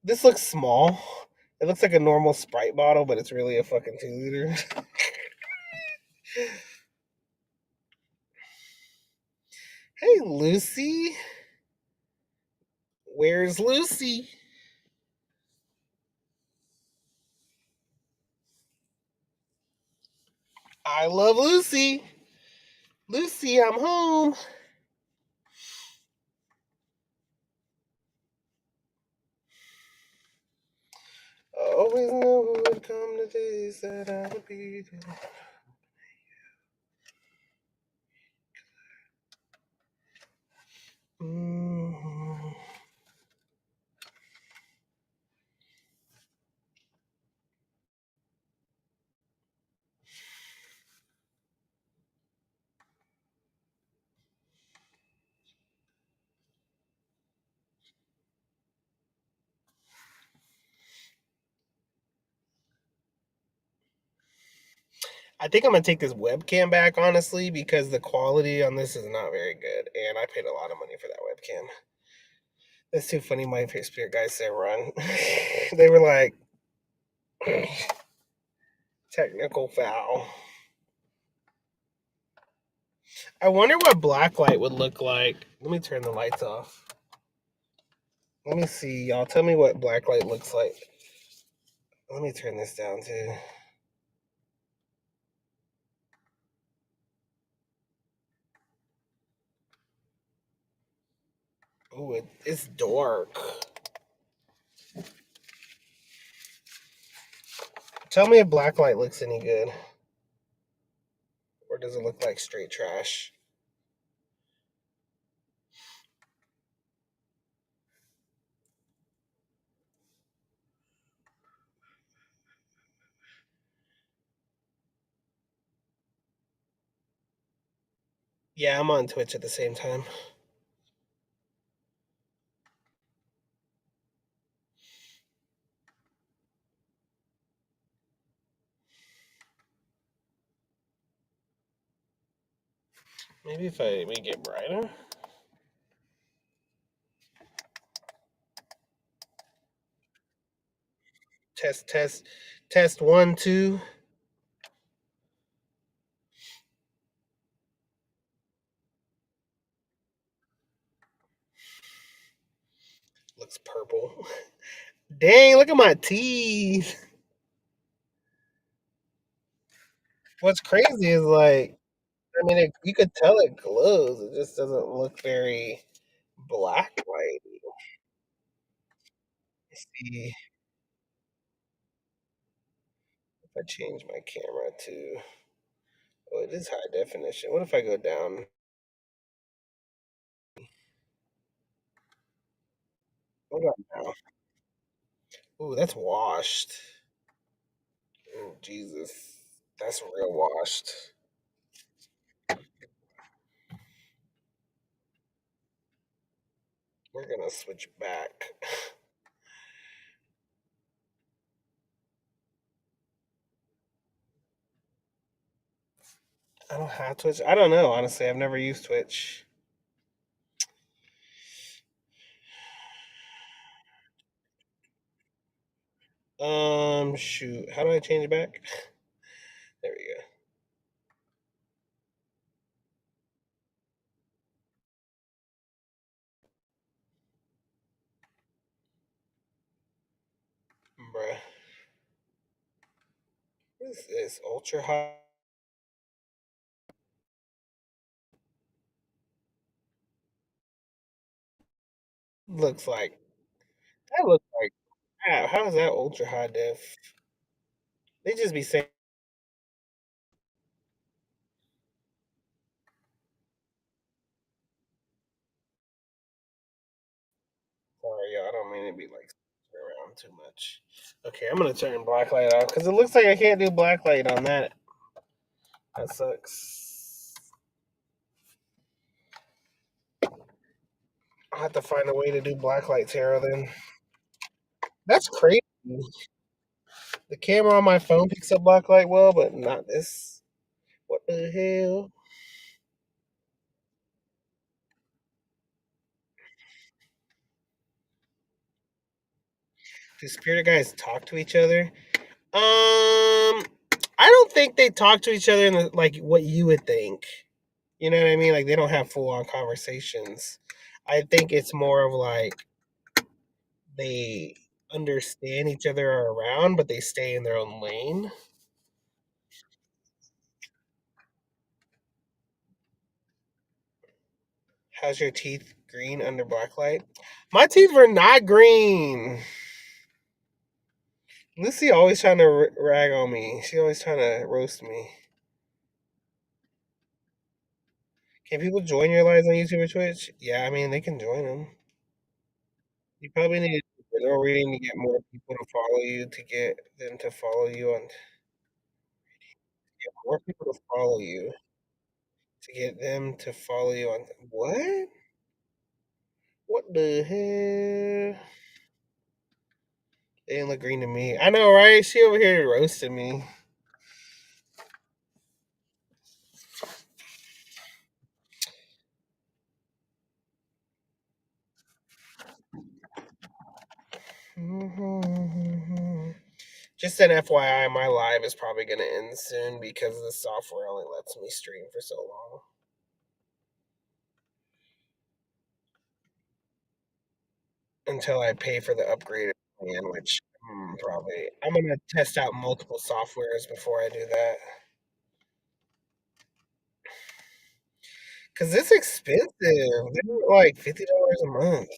This looks small. It looks like a normal Sprite bottle, but it's really a fucking 2 liter. Hey, Lucy. Where's Lucy? I love Lucy. Lucy, I'm home. I always know it would come the days that I would be there. Mhm. I think I'm gonna take this webcam back, honestly, because the quality on this is not very good, and I paid a lot of money for that webcam. That's too funny. My spirit guys said run. They were like, technical foul. I wonder what blacklight would look like. Let me turn the lights off. Let me see, y'all. Tell me what blacklight looks like. Let me turn this down too. Ooh, it's dark. Tell me if blacklight looks any good. Or does it look like straight trash? Yeah, I'm on Twitch at the same time. Maybe if I make it brighter. Test, test, test one, two. Looks purple. Dang, look at my teeth. What's crazy is like, I mean, you could tell it glows. It just doesn't look very black white. See if I change my camera to, oh, it is high definition. What if I go down? What about now? Ooh, that's washed. Oh, Jesus. That's real washed. We're gonna switch back. I don't have Twitch. I don't know, honestly. I've never used Twitch. Shoot. How do I change it back? There we go. Bruh. What is this? Ultra high? Looks like. That looks like. How is that ultra high def? They just be saying, sorry, y'all. I don't mean to be like around too much. Okay, I'm gonna turn blacklight off because it looks like I can't do blacklight on that. That sucks. I'll have to find a way to do blacklight tarot then. That's crazy. The camera on my phone picks up blacklight well, but not this. What the hell? Do spirit guys talk to each other? I don't think they talk to each other in the, like what you would think. You know what I mean? Like they don't have full on conversations. I think it's more of like they understand each other are around, but they stay in their own lane. How's your teeth green under black light? My teeth were not green. Lucy always trying to rag on me. She always trying to roast me. Can people join your lives on YouTube or Twitch? Yeah, I mean they can join them. You probably need to do reading to get more people to follow you to get them to follow you on get more people to follow you to get them to follow you on what? What the hell? They didn't look green to me. I know, right? She over here roasting me. Just an FYI, my live is probably going to end soon because the software only lets me stream for so long until I pay for the upgraded plan, which probably I'm going to test out multiple softwares before I do that because it's expensive. They're like $50 a month.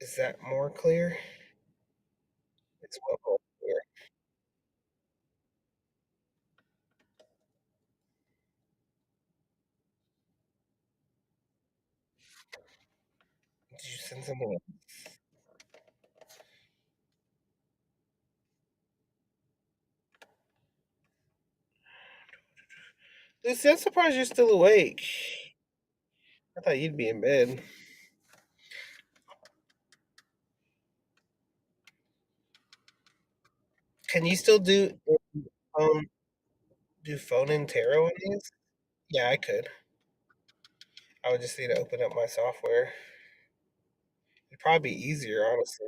Is that more clear? It's what more clear. Did you send something? Lucy, I'm surprised you're still awake. I thought you'd be in bed. Can you still do? Um, do phone and tarot on these? Yeah, I could. I would just need to open up my software. It'd probably be easier, honestly.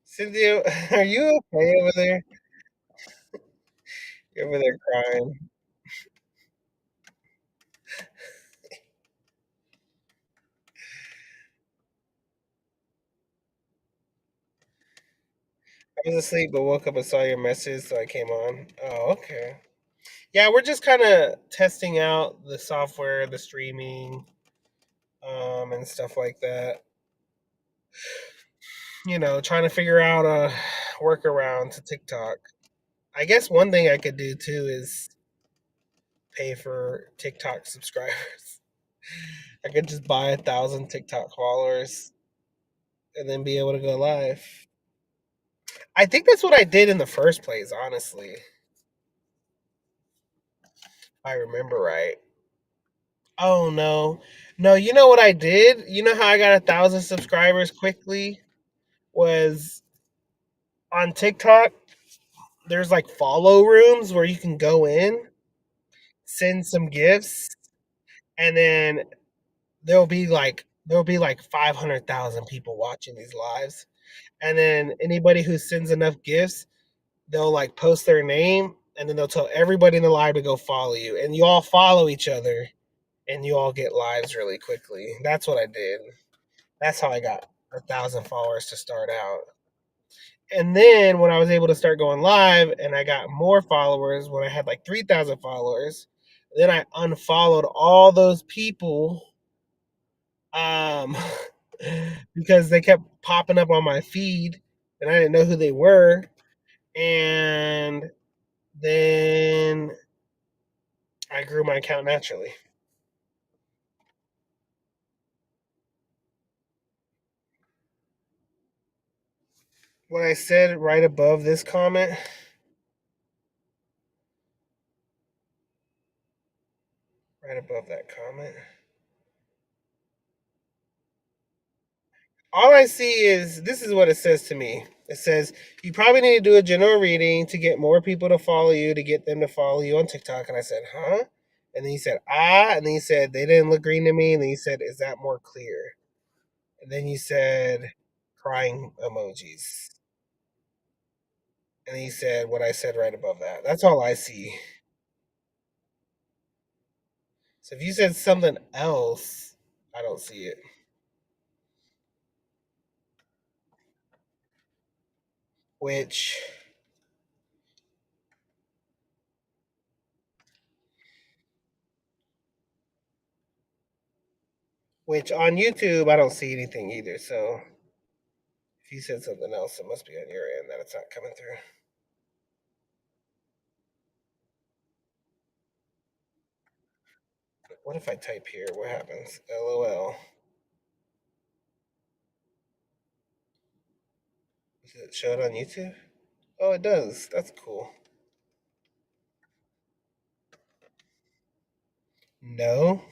Cynthia, are you okay over there? You're over there crying. I was asleep but woke up and saw your message, so I came on. Oh, okay. Yeah, we're just kind of testing out the software, the streaming, and stuff like that. Trying to figure out a workaround to TikTok. I guess one thing I could do too is pay for TikTok subscribers. I could just buy 1,000 TikTok followers and then be able to go live. I think that's what I did in the first place, honestly. If I remember right. Oh no. No, you know what I did? You know how I got 1,000 subscribers quickly? Was on TikTok, there's like follow rooms where you can go in, send some gifts, and then there'll be like 500,000 people watching these lives. And then anybody who sends enough gifts, they'll like post their name and then they'll tell everybody in the live to go follow you. And you all follow each other and you all get lives really quickly. That's what I did. That's how I got 1,000 followers to start out. And then when I was able to start going live and I got more followers when I had like 3,000 followers, then I unfollowed all those people um because they kept popping up on my feed and I didn't know who they were. And then I grew my account naturally. What I said right above this comment, right above that comment, all I see is this is what it says to me. It says you probably need to do a general reading to get more people to follow you, to get them to follow you on TikTok. And I said, huh? And then he said, ah. And then he said, they didn't look green to me. And then he said, is that more clear? And then he said, crying emojis. And he said what I said right above that. That's all I see. So if you said something else, I don't see it. Which which on YouTube I don't see anything either. So if you said something else, it must be on your end that it's not coming through. What if I type here? What happens? LOL. Does it show it on YouTube? Oh, it does. That's cool. No.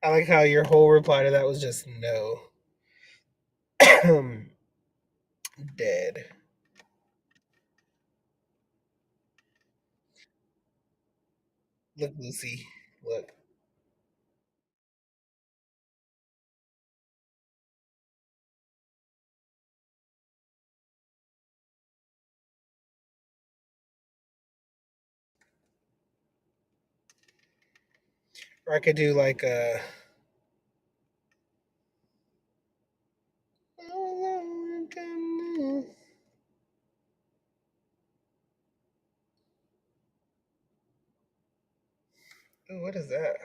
I like how your whole reply to that was just no. Dead. Look, Lucy. Look. Or I could do like a. Ooh, what is that?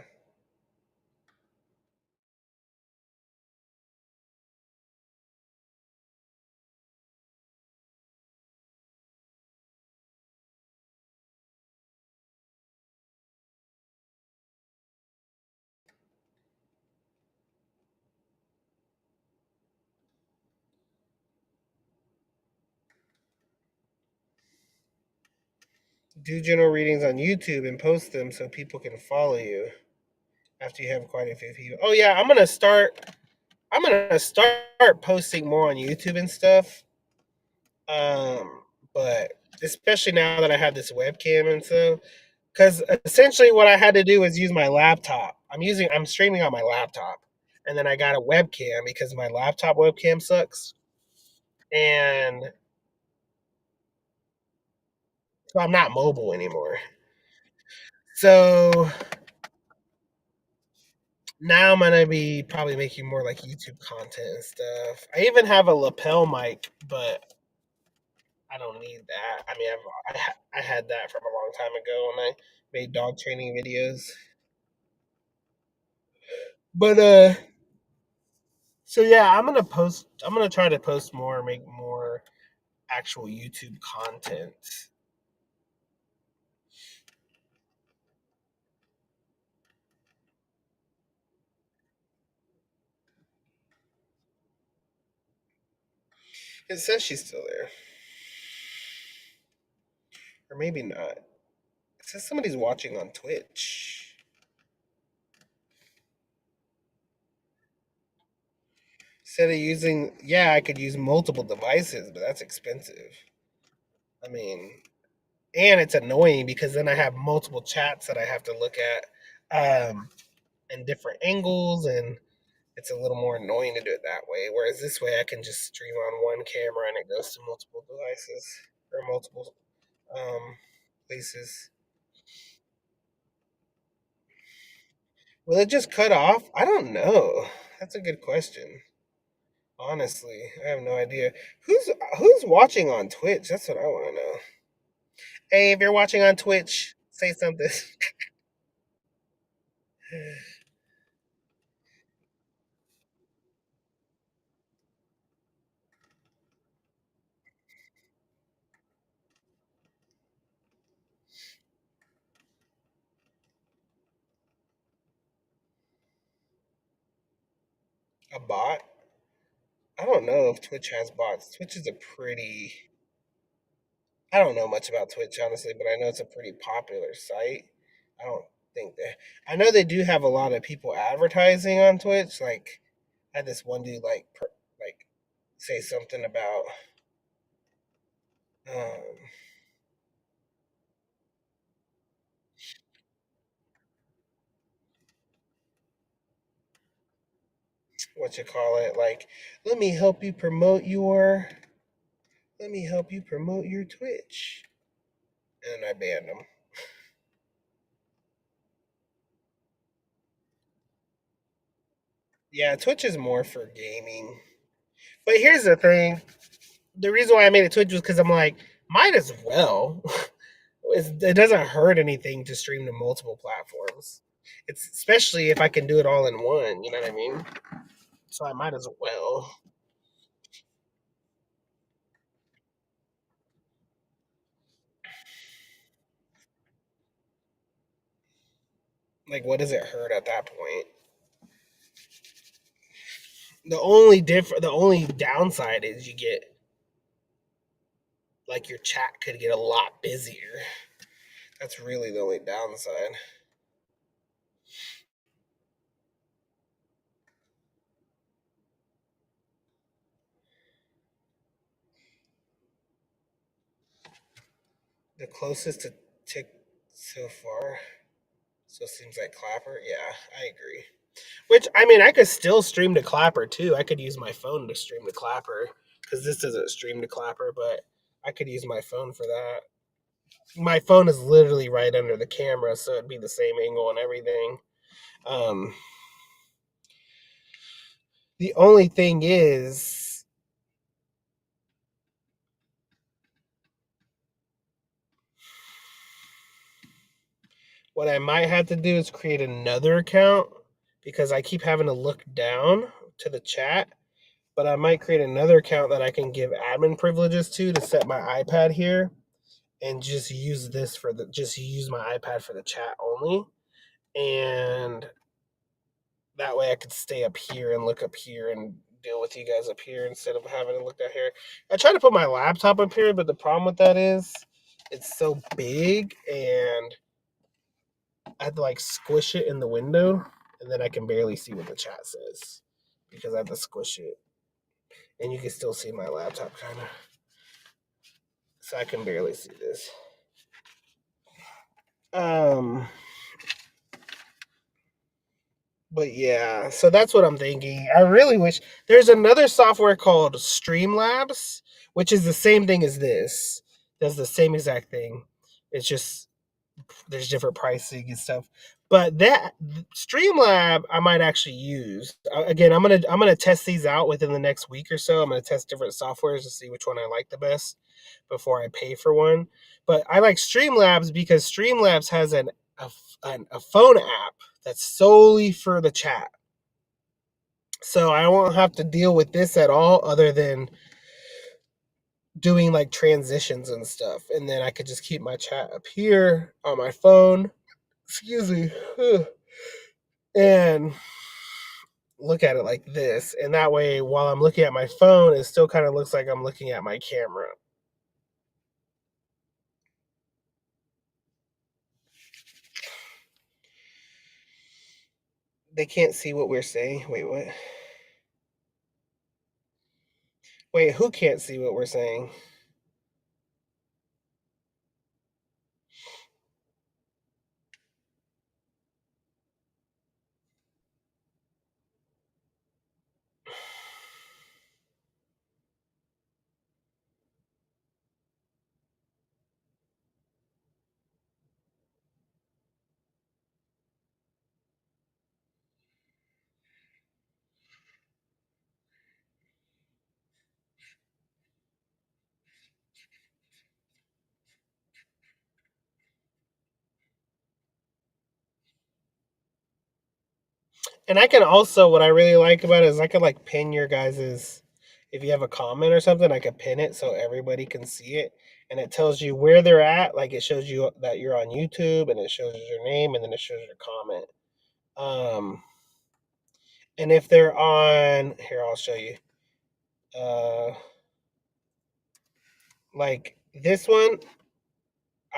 Do general readings on YouTube and post them so people can follow you after you have quite a few people. Oh yeah, I'm gonna start. I'm gonna start posting more on YouTube and stuff. But especially now that I have this webcam and so, because essentially what I had to do was use my laptop. I'm streaming on my laptop, and then I got a webcam because my laptop webcam sucks, and so I'm not mobile anymore. So now I'm gonna be probably making more like YouTube content and stuff. I even have a lapel mic, but I don't need that. I mean, I had that from a long time ago when I made dog training videos. But so yeah, I'm gonna post. I'm gonna try to post more, make more actual YouTube content. It says she's still there, or maybe not. It says somebody's watching on Twitch. Instead of using, yeah, I could use multiple devices, but that's expensive. I mean, and it's annoying because then I have multiple chats that I have to look at, and different angles, and it's a little more annoying to do it that way. Whereas this way, I can just stream on one camera and it goes to multiple devices or multiple places. Will it just cut off? I don't know. That's a good question. Honestly, I have no idea. Who's watching on Twitch? That's what I want to know. Hey, if you're watching on Twitch, say something. A bot? I don't know if Twitch has bots. Twitch is a pretty. I don't know much about Twitch honestly, but I know it's a pretty popular site. I don't think that. I know they do have a lot of people advertising on Twitch. Like, I had this one dude like say something about um what you call it, like, let me help you promote your let me help you promote your Twitch. And I banned him. Yeah, Twitch is more for gaming. But here's the thing. The reason why I made it Twitch was because I'm like, might as well. It doesn't hurt anything to stream to multiple platforms. It's especially if I can do it all in one, you know what I mean? So I might as well. Like, what does it hurt at that point? The only downside is you get, like, your chat could get a lot busier. That's really the only downside. The closest to Tick so far, so it seems like Clapper. Yeah, I agree. Which, I mean, I could still stream to Clapper too. I could use my phone to stream to Clapper because this doesn't stream to Clapper, but I could use my phone for that. My phone is literally right under the camera, so it'd be the same angle and everything. Um, the only thing is, what I might have to do is create another account because I keep having to look down to the chat. But I might create another account that I can give admin privileges to set my iPad here and just use this for the just use my iPad for the chat only. And that way I could stay up here and look up here and deal with you guys up here instead of having to look down here. I tried to put my laptop up here, but the problem with that is it's so big and I had to like squish it in the window and then I can barely see what the chat says because I have to squish it. And you can still see my laptop kind of. So I can barely see this. Um, but yeah, so that's what I'm thinking. I really wish there's another software called Streamlabs, which is the same thing as this. Does the same exact thing. It's just there's different pricing and stuff. But that Streamlab I might actually use. Again, I'm gonna test these out within the next week or so. I'm gonna test different softwares to see which one I like the best before I pay for one. But I like Streamlabs because Streamlabs has a phone app that's solely for the chat. So I won't have to deal with this at all other than doing like transitions and stuff. And then I could just keep my chat up here on my phone. Excuse me. And look at it like this. And that way, while I'm looking at my phone, it still kind of looks like I'm looking at my camera. They can't see what we're saying. Wait, what? Wait, who can't see what we're saying? And I can also, what I really like about it is I can like pin your guys's, if you have a comment or something, I can pin it so everybody can see it. And it tells you where they're at. Like it shows you that you're on YouTube and it shows your name and then it shows your comment. And if they're on, here, I'll show you. Uh, like this one,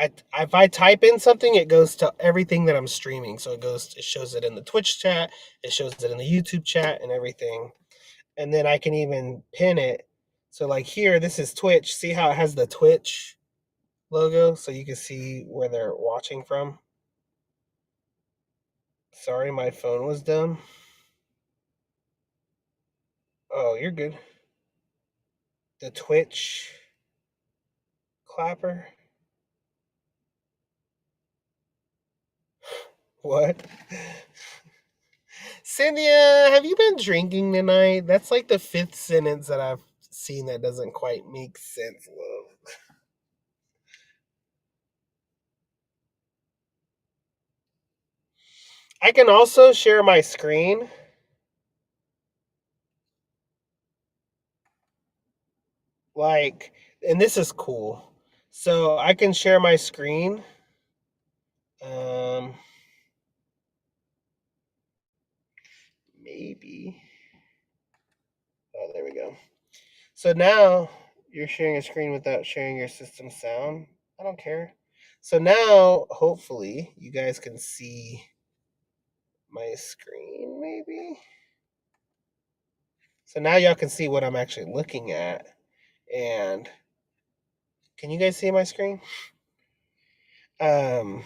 if I type in something, it goes to everything that I'm streaming. So it shows it in the Twitch chat, it shows it in the YouTube chat, and everything. And then I can even pin it. So like here, this is Twitch. See how it has the Twitch logo, so you can see where they're watching from. Sorry, my phone was dumb. Oh, you're good. The Twitch clapper. What? Cynthia, have you been drinking tonight? That's like the fifth sentence that I've seen that doesn't quite make sense, love. I can also share my screen. Like, and this is cool. So I can share my screen. Um, maybe. Oh, there we go. So now you're sharing a screen without sharing your system sound. I don't care. So now, hopefully, you guys can see my screen, maybe. So now y'all can see what I'm actually looking at. And can you guys see my screen? Um,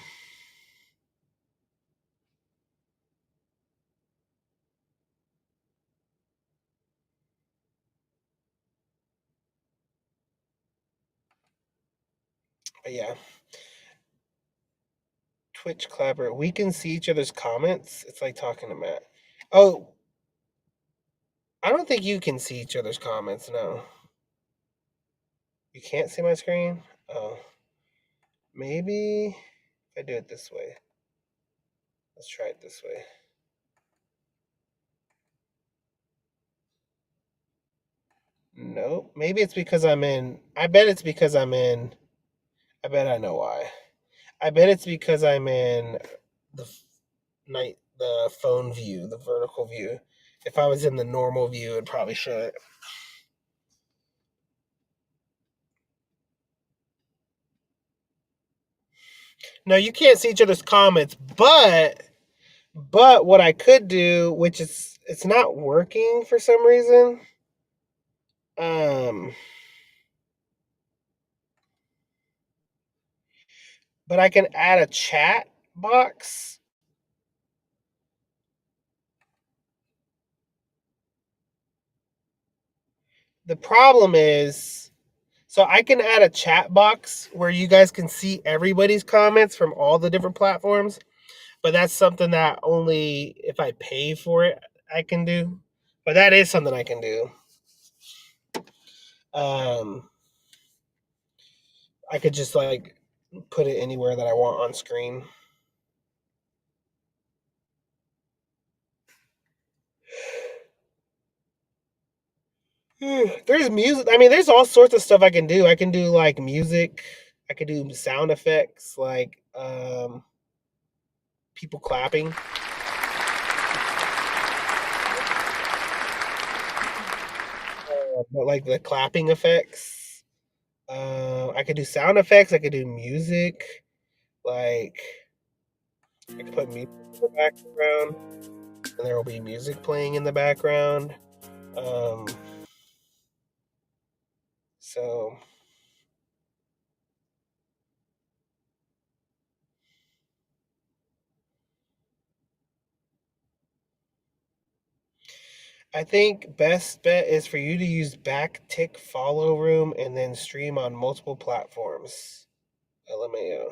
but yeah, Twitch Clapper. We can see each other's comments. It's like talking to Matt. Oh, I don't think you can see each other's comments. No, you can't see my screen. Oh, maybe if I do it this way. Let's try it this way. Nope. Maybe it's because I'm in. I bet it's because I'm in. I bet I know why. I bet it's because I'm in the the phone view, the vertical view. If I was in the normal view, it'd probably show it. No, you can't see each other's comments, but But what I could do, which is it's not working for some reason, um, but I can add a chat box. The problem is, so I can add a chat box where you guys can see everybody's comments from all the different platforms, but that's something that only if I pay for it I can do. But that is something I can do. Um, I could just like put it anywhere that I want on screen. There's music. I mean, there's all sorts of stuff I can do. I can do like music. I could do sound effects, like people clapping. But like the clapping effects. I could do sound effects. I could do music. Like I could put music in the background, and there will be music playing in the background. Um, so I think best bet is for you to use backtick follow room and then stream on multiple platforms. LMAO.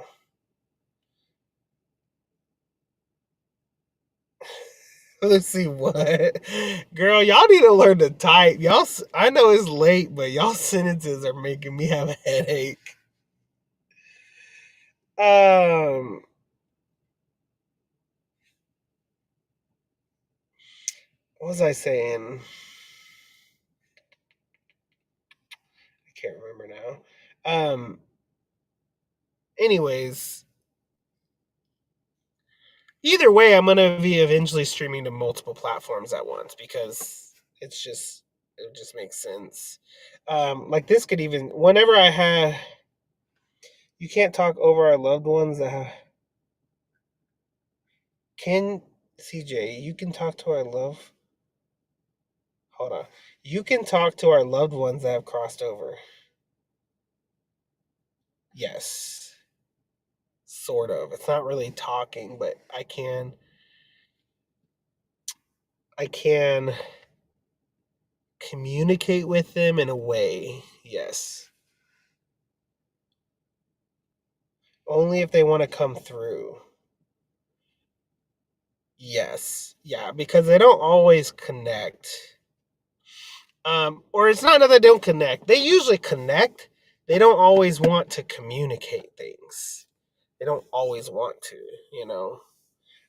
Let's see what. Girl, y'all need to learn to type. I know it's late, but y'all sentences are making me have a headache. Um, what was I saying? I can't remember now. Anyways, either way, I'm gonna be eventually streaming to multiple platforms at once because it just makes sense. Like this could even whenever I have you can't talk over our loved ones that can CJ, you can talk to our love. Hold on. You can talk to our loved ones that have crossed over. Yes. Sort of. It's not really talking, but I can communicate with them in a way. Yes. Only if they want to come through. Yes. Yeah, because they don't always connect. Or it's not that they don't connect. They usually connect. They don't always want to communicate things. They don't always want to, you know.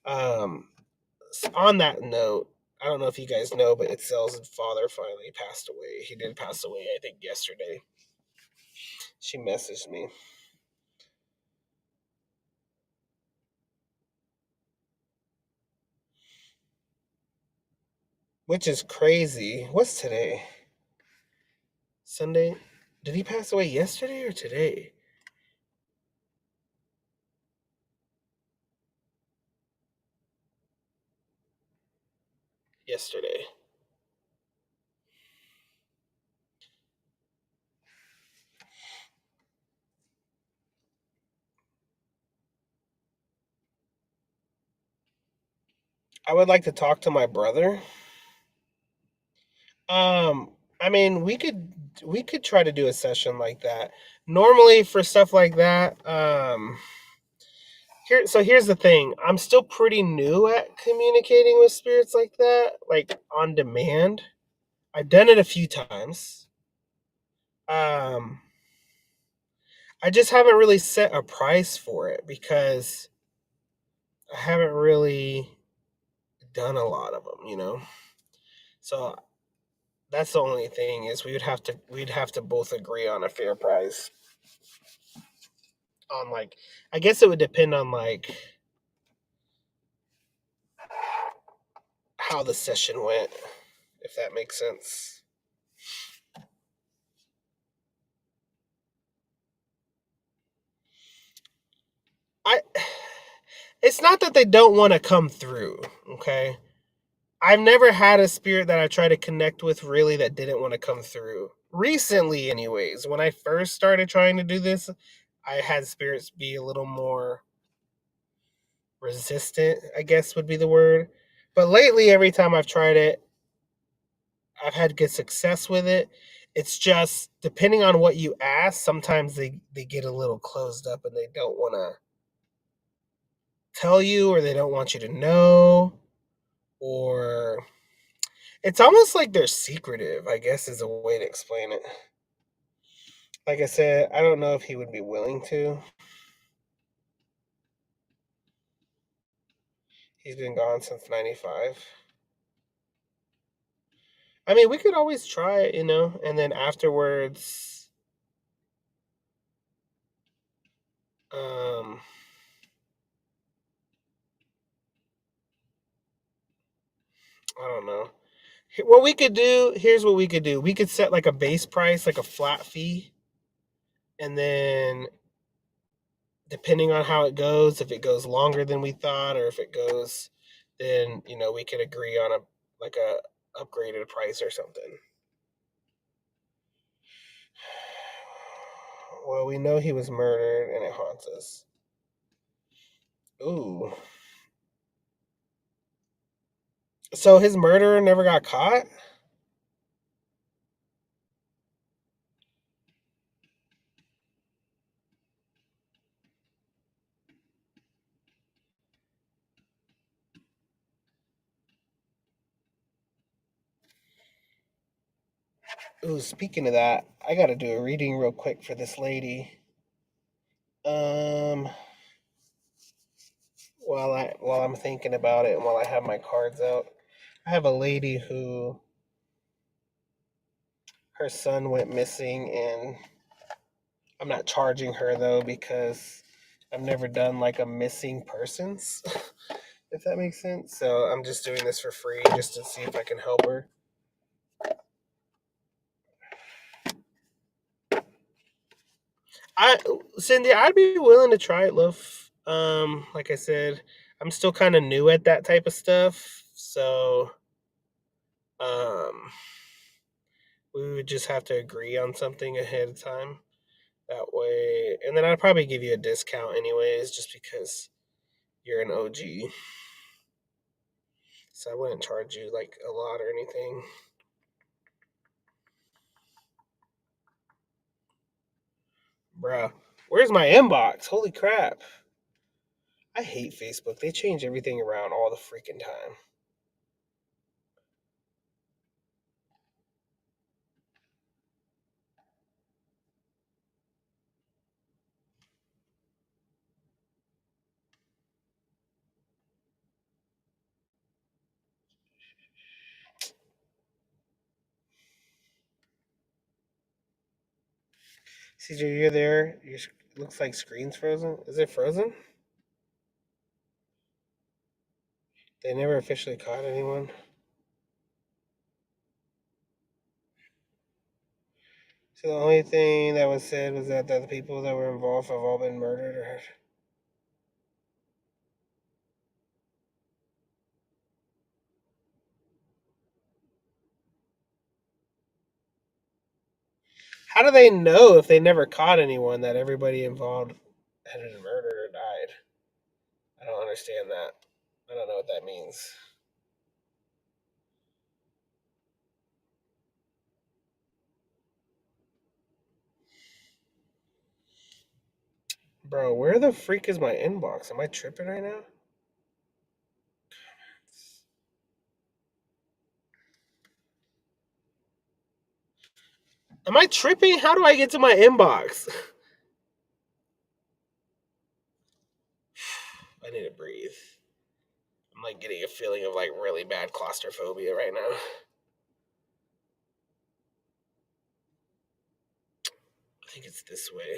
Um, on that note, I don't know if you guys know, but Itzel's father finally passed away. He did pass away, I think, yesterday. She messaged me, which is crazy. What's today? Sunday? Did he pass away yesterday or today? Yesterday. I would like to talk to my brother. Um, I mean, we could try to do a session like that. Normally for stuff like that, here's the thing. I'm still pretty new at communicating with spirits like that, like on demand. I've done it a few times. Um, I just haven't really set a price for it because I haven't really done a lot of them, you know. So that's the only thing is we'd have to both agree on a fair price. On like, I guess it would depend on like how the session went, if that makes sense. I it's not that they don't want to come through, okay? I've never had a spirit that I try to connect with really that didn't want to come through. Recently, anyways, when I first started trying to do this, I had spirits be a little more resistant, I guess would be the word. But lately, every time I've tried it, I've had good success with it. It's just depending on what you ask, sometimes they get a little closed up and they don't want to tell you or they don't want you to know or it's almost like they're secretive, I guess is a way to explain it. Like I said, I don't know if he would be willing to. He's been gone since 95. I mean, we could always try it, and then afterwards, um, I don't know. What we could do, here's what we could do. We could set like a base price, like a flat fee, and then depending on how it goes, if it goes longer than we thought, or if it goes, then we could agree on a upgraded price or something. Well, we know he was murdered, and it haunts us. Ooh, so his murderer never got caught? Ooh, speaking of that, I gotta do a reading real quick for this lady. Um, while I'm thinking about it and while I have my cards out, I have a lady who her son went missing, and I'm not charging her though because I've never done like a missing persons, if that makes sense. So I'm just doing this for free just to see if I can help her. I Cindy, I'd be willing to try it, love. Like I said, I'm still kind of new at that type of stuff, so um, we would just have to agree on something ahead of time. That way, and then I'd probably give you a discount anyways, just because you're an OG. So I wouldn't charge you like a lot or anything. Bruh, where's my inbox? Holy crap. I hate Facebook. They change everything around all the freaking time. CJ, you're there. Looks like screen's frozen. Is it frozen? They never officially caught anyone. So the only thing that was said was that the people that were involved have all been murdered or how do they know if they never caught anyone that everybody involved had been murdered or died? I don't understand that. I don't know what that means. Bro, where the freak is my inbox? Am I tripping right now? Am I tripping? How do I get to my inbox? I need to breathe. I'm like getting a feeling of like really bad claustrophobia right now. I think it's this way.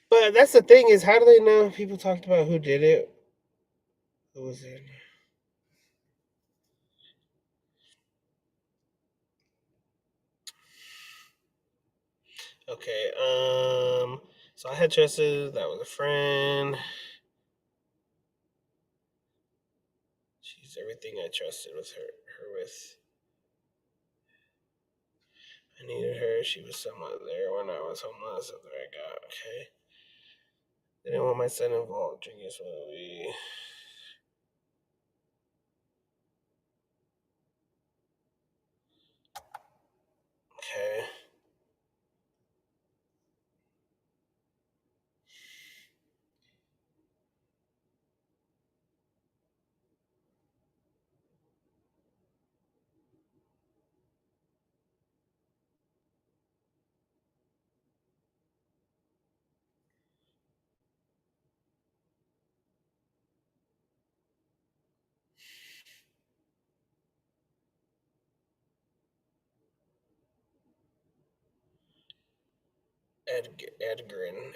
But that's the thing is, how do they know people talked about who did it? Who was it? Okay. So I had trusted that was a friend. She's everything I trusted with her with. I needed her. She was somewhat there when I was homeless. After I got okay. Didn't want my son involved. Drinking slowly. Okay.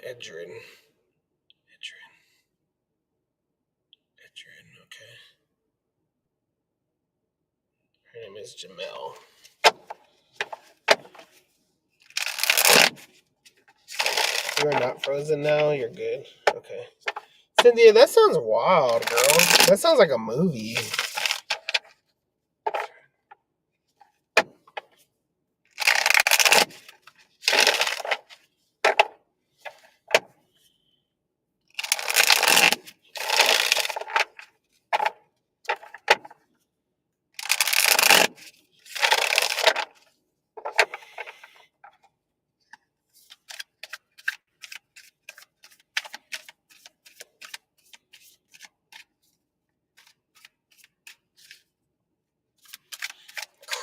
Edgrin. Okay. Her name is Jamel. You're not frozen now. You're good. Okay. Cynthia, that sounds wild, girl. That sounds like a movie.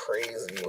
Crazy.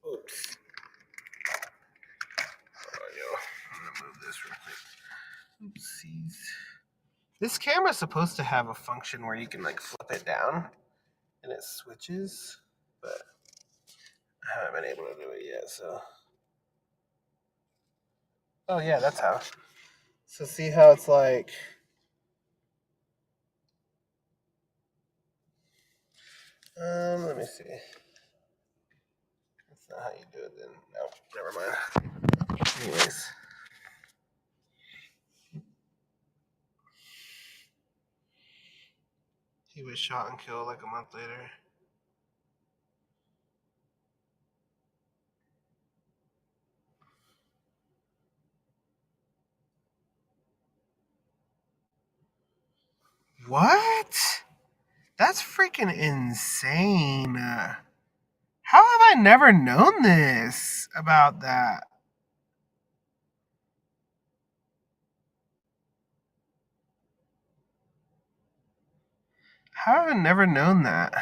Oops. Oh, yo. I'm gonna move this real quick. Oopsies. This camera's supposed to have a function where you can like flip it down and it switches, but I haven't been able to do it yet. So. Oh yeah, that's how. So see how it's like. Let me see. That's not how you do it then. No, never mind. Anyways. He was shot and killed like a month later. What? That's freaking insane. How have I never known this about that? How have I never known that?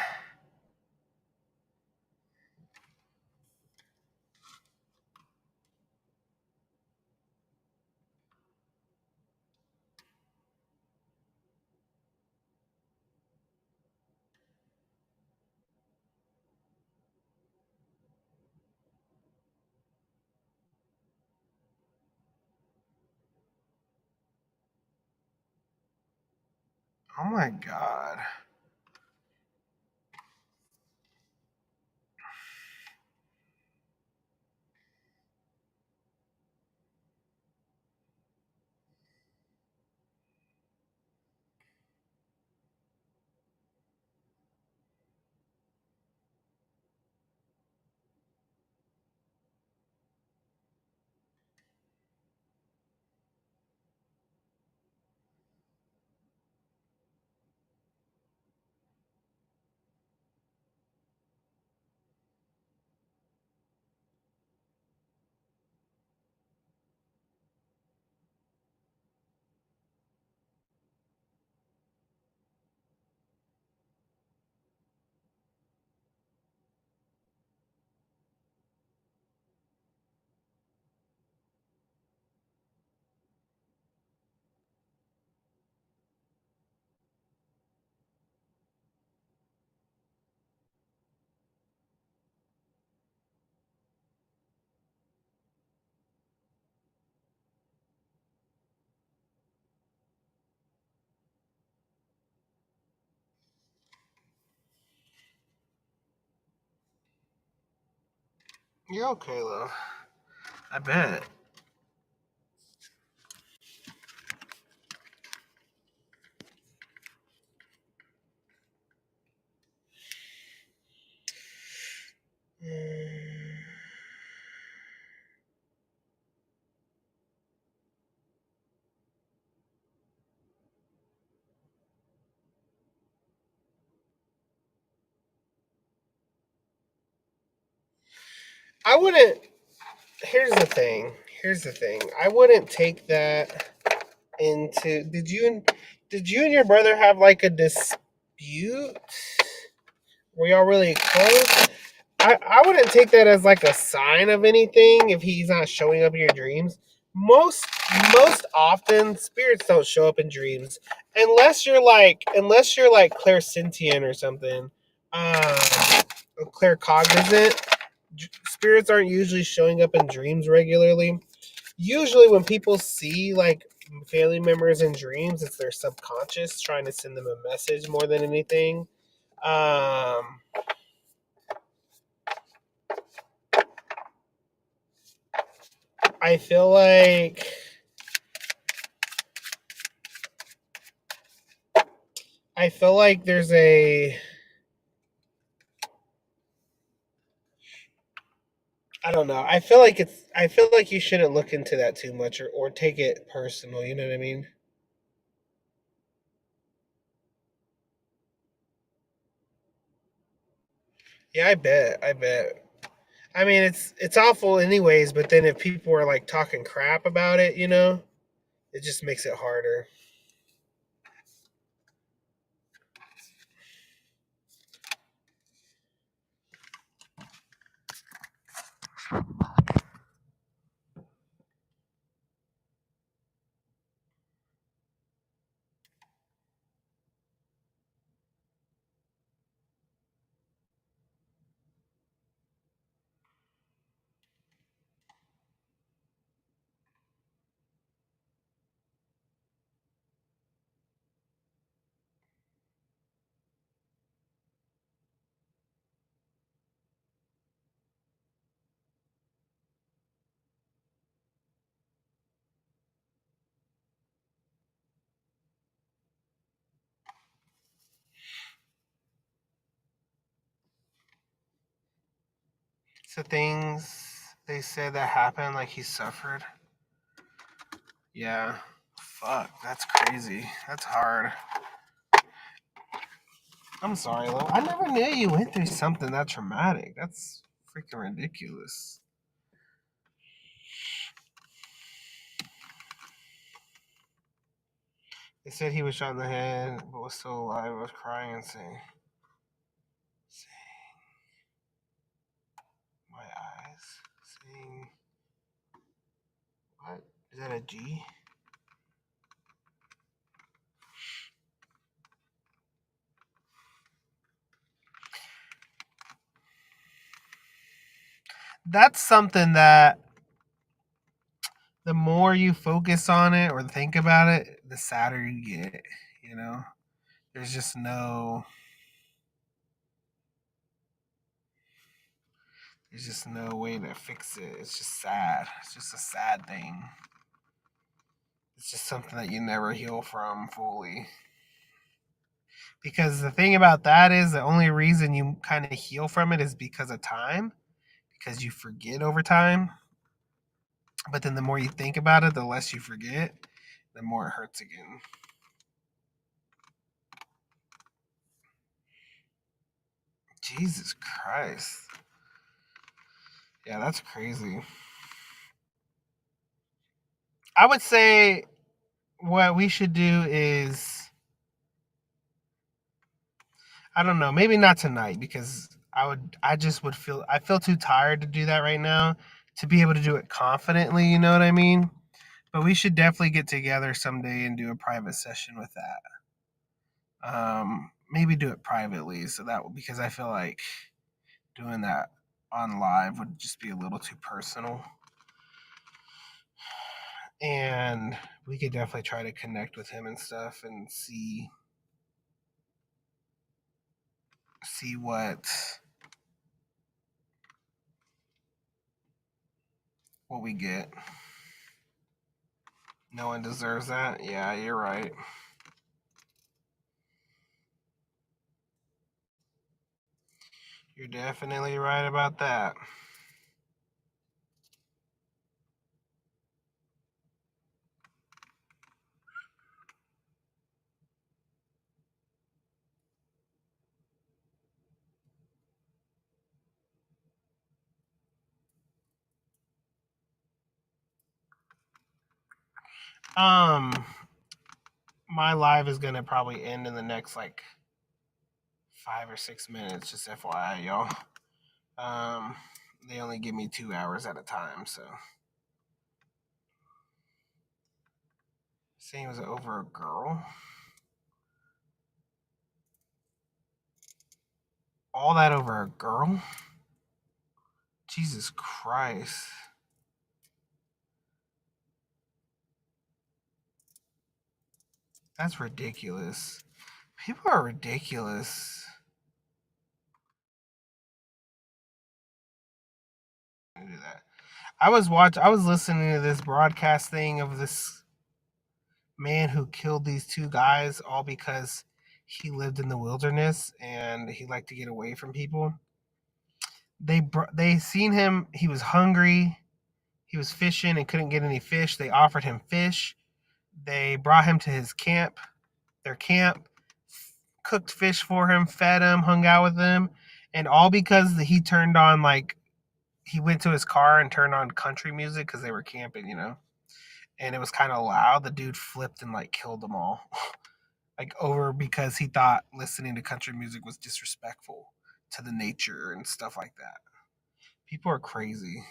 Oh my god. You're okay, love. I bet. Mm. I wouldn't. Here's the thing. Here's the thing. I wouldn't take that into. Did you and your brother have like a dispute? Were y'all really close? I wouldn't take that as like a sign of anything if he's not showing up in your dreams. Most most often spirits don't show up in dreams unless you're like clairsentient or something. Claircognizant. Spirits aren't usually showing up in dreams regularly. Usually when people see like family members in dreams, it's their subconscious trying to send them a message more than anything. Um I feel like there's a I don't know. I feel like you shouldn't look into that too much or take it personal, you know what I mean? Yeah, I bet. I bet. I mean, it's awful anyways, but then if people are like talking crap about it, it just makes it harder. So things they said that happened like he suffered. Yeah. Fuck, that's crazy. That's hard. I'm sorry, Lo. I never knew you went through something that traumatic. That's freaking ridiculous. They said he was shot in the head, but was still alive. Was crying and saying, my eyes, saying, what? Is that a G? That's something that the more you focus on it or think about it, the sadder you get. You know, there's just no way to fix it. It's just sad. It's just a sad thing. It's just something that you never heal from fully. Because the thing about that is the only reason you kind of heal from it is because of time, because you forget over time. But then the more you think about it, the less you forget, the more it hurts again. Jesus Christ. Yeah, that's crazy. I would say what we should do is I don't know, maybe not tonight because I just would feel I feel too tired to do that right now to be able to do it confidently, you know what I mean? But we should definitely get together someday and do a private session with that. Maybe do it privately so that because I feel like doing that on live would just be a little too personal. And we could definitely try to connect with him and stuff and see what we get. No one deserves that. Yeah, you're right. You're definitely right about that. Um, my live is gonna probably end in the next like 5 or 6 minutes. Just FYI, y'all. Um, they only give me 2 hours at a time, so. Saying it was over a girl. All that over a girl? Jesus Christ. That's ridiculous. People are ridiculous. Do that. I was listening to this broadcast thing of this man who killed these two guys all because he lived in the wilderness and he liked to get away from people. They seen him, he was hungry. He was fishing and couldn't get any fish. They offered him fish. They brought him to their camp, cooked fish for him, fed him, hung out with him, and all because he turned on like he went to his car and turned on country music because they were camping, and it was kind of loud. The dude flipped and like killed them all, like over because he thought listening to country music was disrespectful to the nature and stuff like that. People are crazy.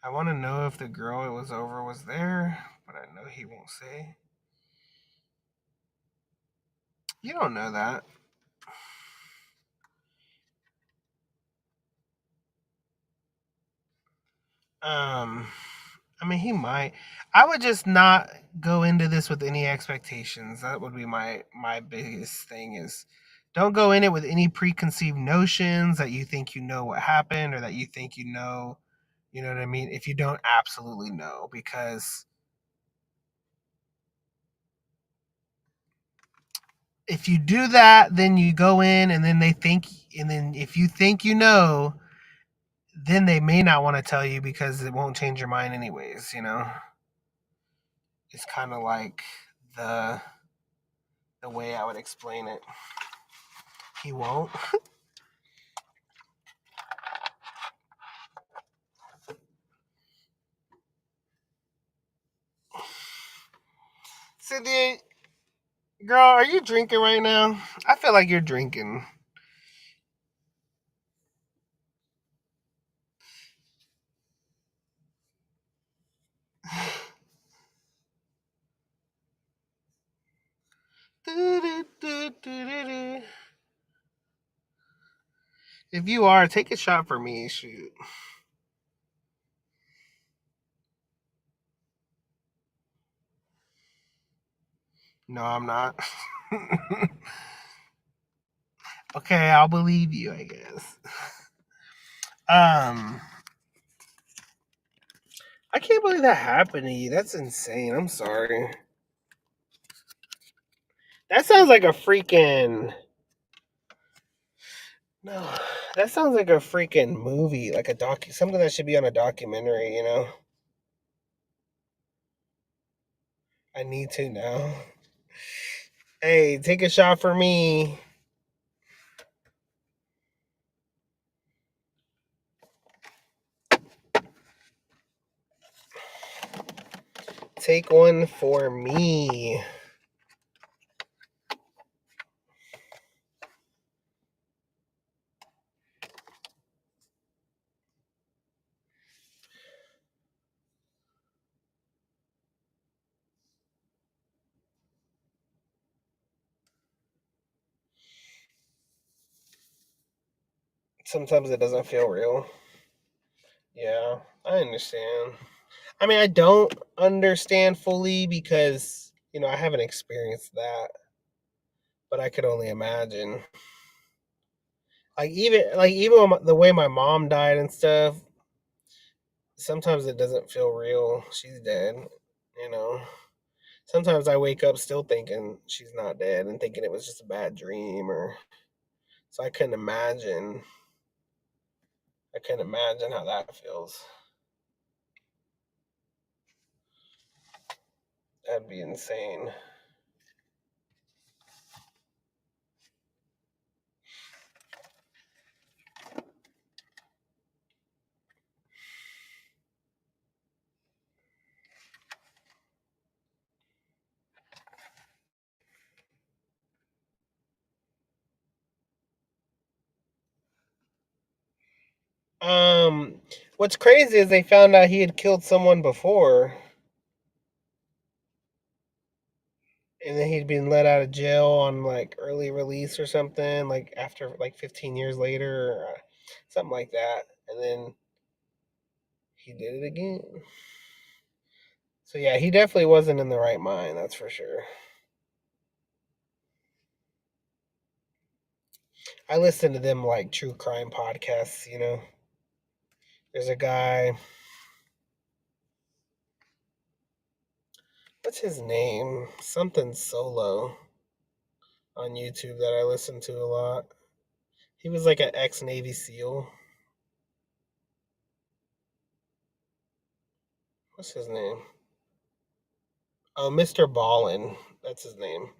I want to know if the girl it was over was there, but I know he won't say. You don't know that. Um, I mean, he might. I would just not go into this with any expectations. That would be my biggest thing is don't go in it with any preconceived notions that you think you know what happened or that you think you know what I mean? If you don't absolutely know because if you do that, then you go in and then if you think you know, then they may not want to tell you because it won't change your mind anyways. It's kind of like the the way I would explain it. He won't. Cynthia, girl, are you drinking right now? I feel like you're drinking. If you are, take a shot for me. Shoot. No, I'm not. Okay, I'll believe you, I guess. Um, I can't believe that happened to you. That's insane. I'm sorry. That sounds like a freaking no. That sounds like a freaking movie, like a something that should be on a documentary. I need to now. Hey, take a shot for me. Take one for me. Sometimes it doesn't feel real. Yeah, I understand. I mean, I don't understand fully because, I haven't experienced that, but I could only imagine. Like even the way my mom died and stuff, sometimes it doesn't feel real. She's dead, you know. Sometimes I wake up still thinking she's not dead and thinking it was just a bad dream or so I couldn't imagine how that feels. That'd be insane. Um what's crazy is they found out he had killed someone before and then he'd been let out of jail on like early release or something, like after like 15 years later, or something like that. And then he did it again. So yeah, he definitely wasn't in the right mind, that's for sure. I listen to them like true crime podcasts, you know. There's a guy, what's his name? Something Solo on YouTube that I listen to a lot. He was like an ex Navy SEAL. What's his name? Oh, Mr. Ballin. That's his name.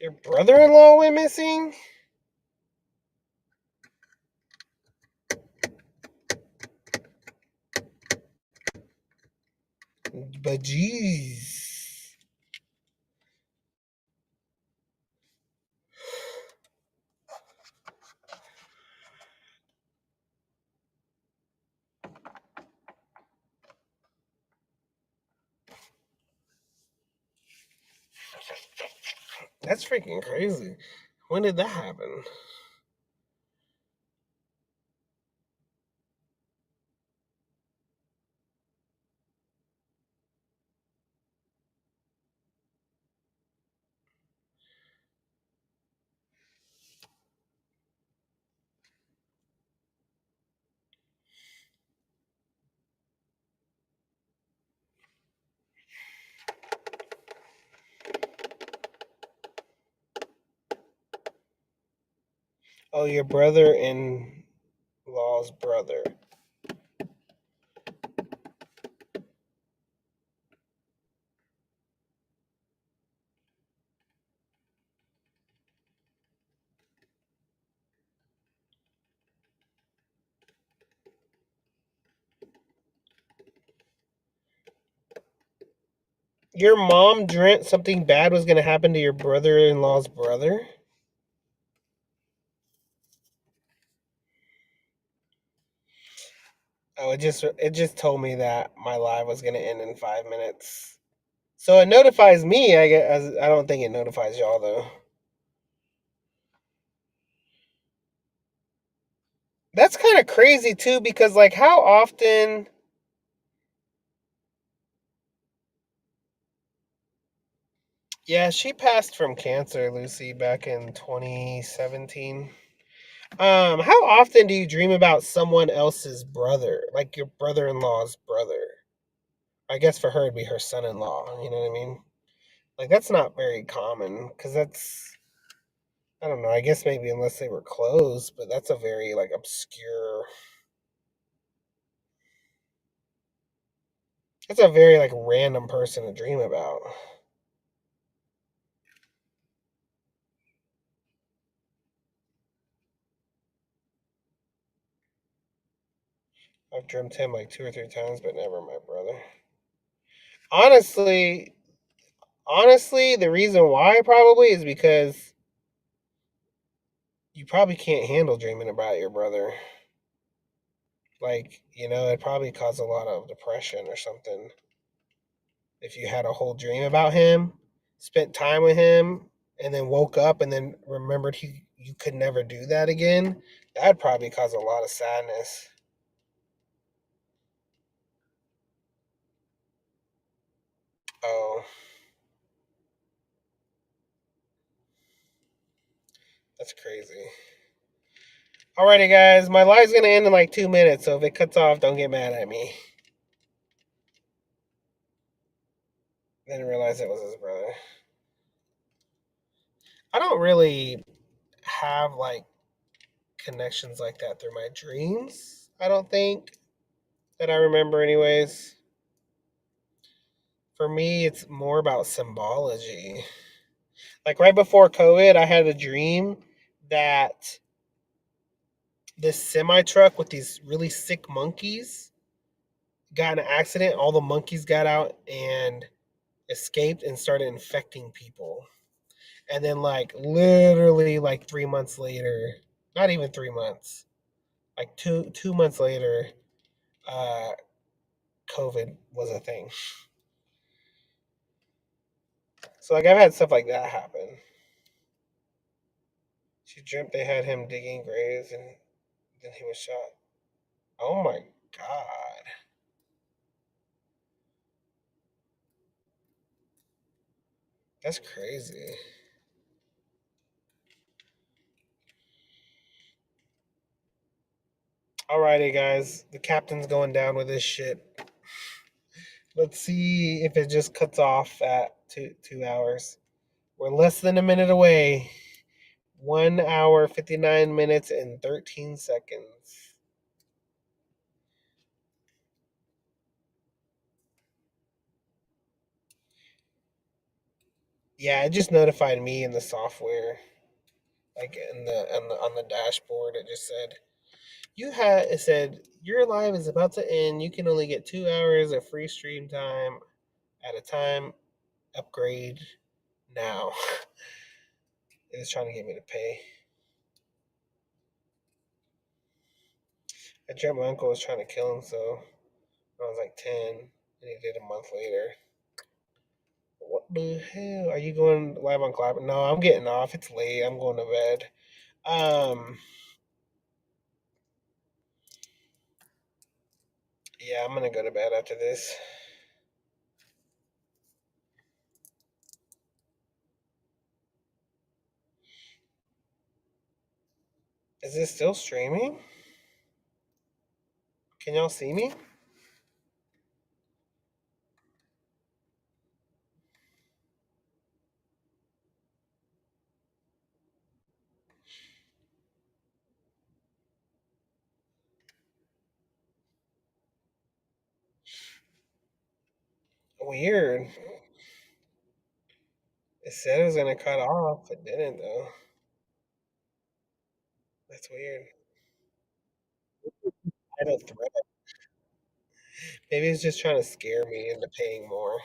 Your brother in law went missing? But jeez. That's freaking crazy. When did that happen? Oh, your brother in law's brother. Your mom dreamt something bad was going to happen to your brother in law's brother? Oh, it just told me that my live was going to end in 5 minutes. So it notifies me. I guess I don't think it notifies y'all though. That's kind of crazy too, because like how often? Yeah, she passed from cancer, Lucy, back in 2017. How often do you dream about someone else's brother, like your brother-in-law's brother? I guess for her it'd be her son-in-law. You know what I mean? Like that's not very common because that's I don't know. I guess maybe unless they were close, but that's a very like obscure. That's a very like random person to dream about. I've dreamt him like 2 or 3 times, but never my brother. Honestly, honestly, the reason why probably is because you probably can't handle dreaming about your brother. Like, it probably caused a lot of depression or something. If you had a whole dream about him, spent time with him, and then woke up and then remembered you could never do that again, that'd probably cause a lot of sadness. Oh, That's crazy. Alrighty, guys, my live's gonna end in like 2 minutes, so if it cuts off, don't get mad at me. Didn't realize it was his brother. I don't really have like connections like that through my dreams. I don't think that I remember, anyways. For me, it's more about symbology. Like right before COVID, I had a dream that this semi truck with these really sick monkeys got in an accident. All the monkeys got out and escaped and started infecting people. And then, like, literally, like 3 months later, not even 3 months, like two months later, uh, COVID was a thing. So, like, I've had stuff like that happen. She dreamt they had him digging graves and then he was shot. Oh my god. That's crazy. Alrighty, guys. The captain's going down with this shit. Let's see if it just cuts off at 2 hours. We're less than a minute away. 1 hour, 59 minutes, and 13 seconds. Yeah, it just notified me in the software, like on the dashboard. It just said it said your live is about to end. You can only get 2 hours of free stream time at a time. Upgrade now. It was trying to get me to pay. I dreamt my uncle was trying to kill him, so I was like 10, and he did a month later. What the hell? Are you going live on Clapper? No, I'm getting off. It's late. I'm going to bed. Um, yeah, I'm gonna go to bed after this. Is this still streaming? Can y'all see me? Weird. It said it was gonna cut off. It didn't though. That's weird. I don't threat. Maybe it's just trying to scare me into paying more.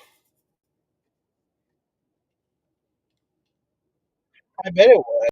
I bet it was.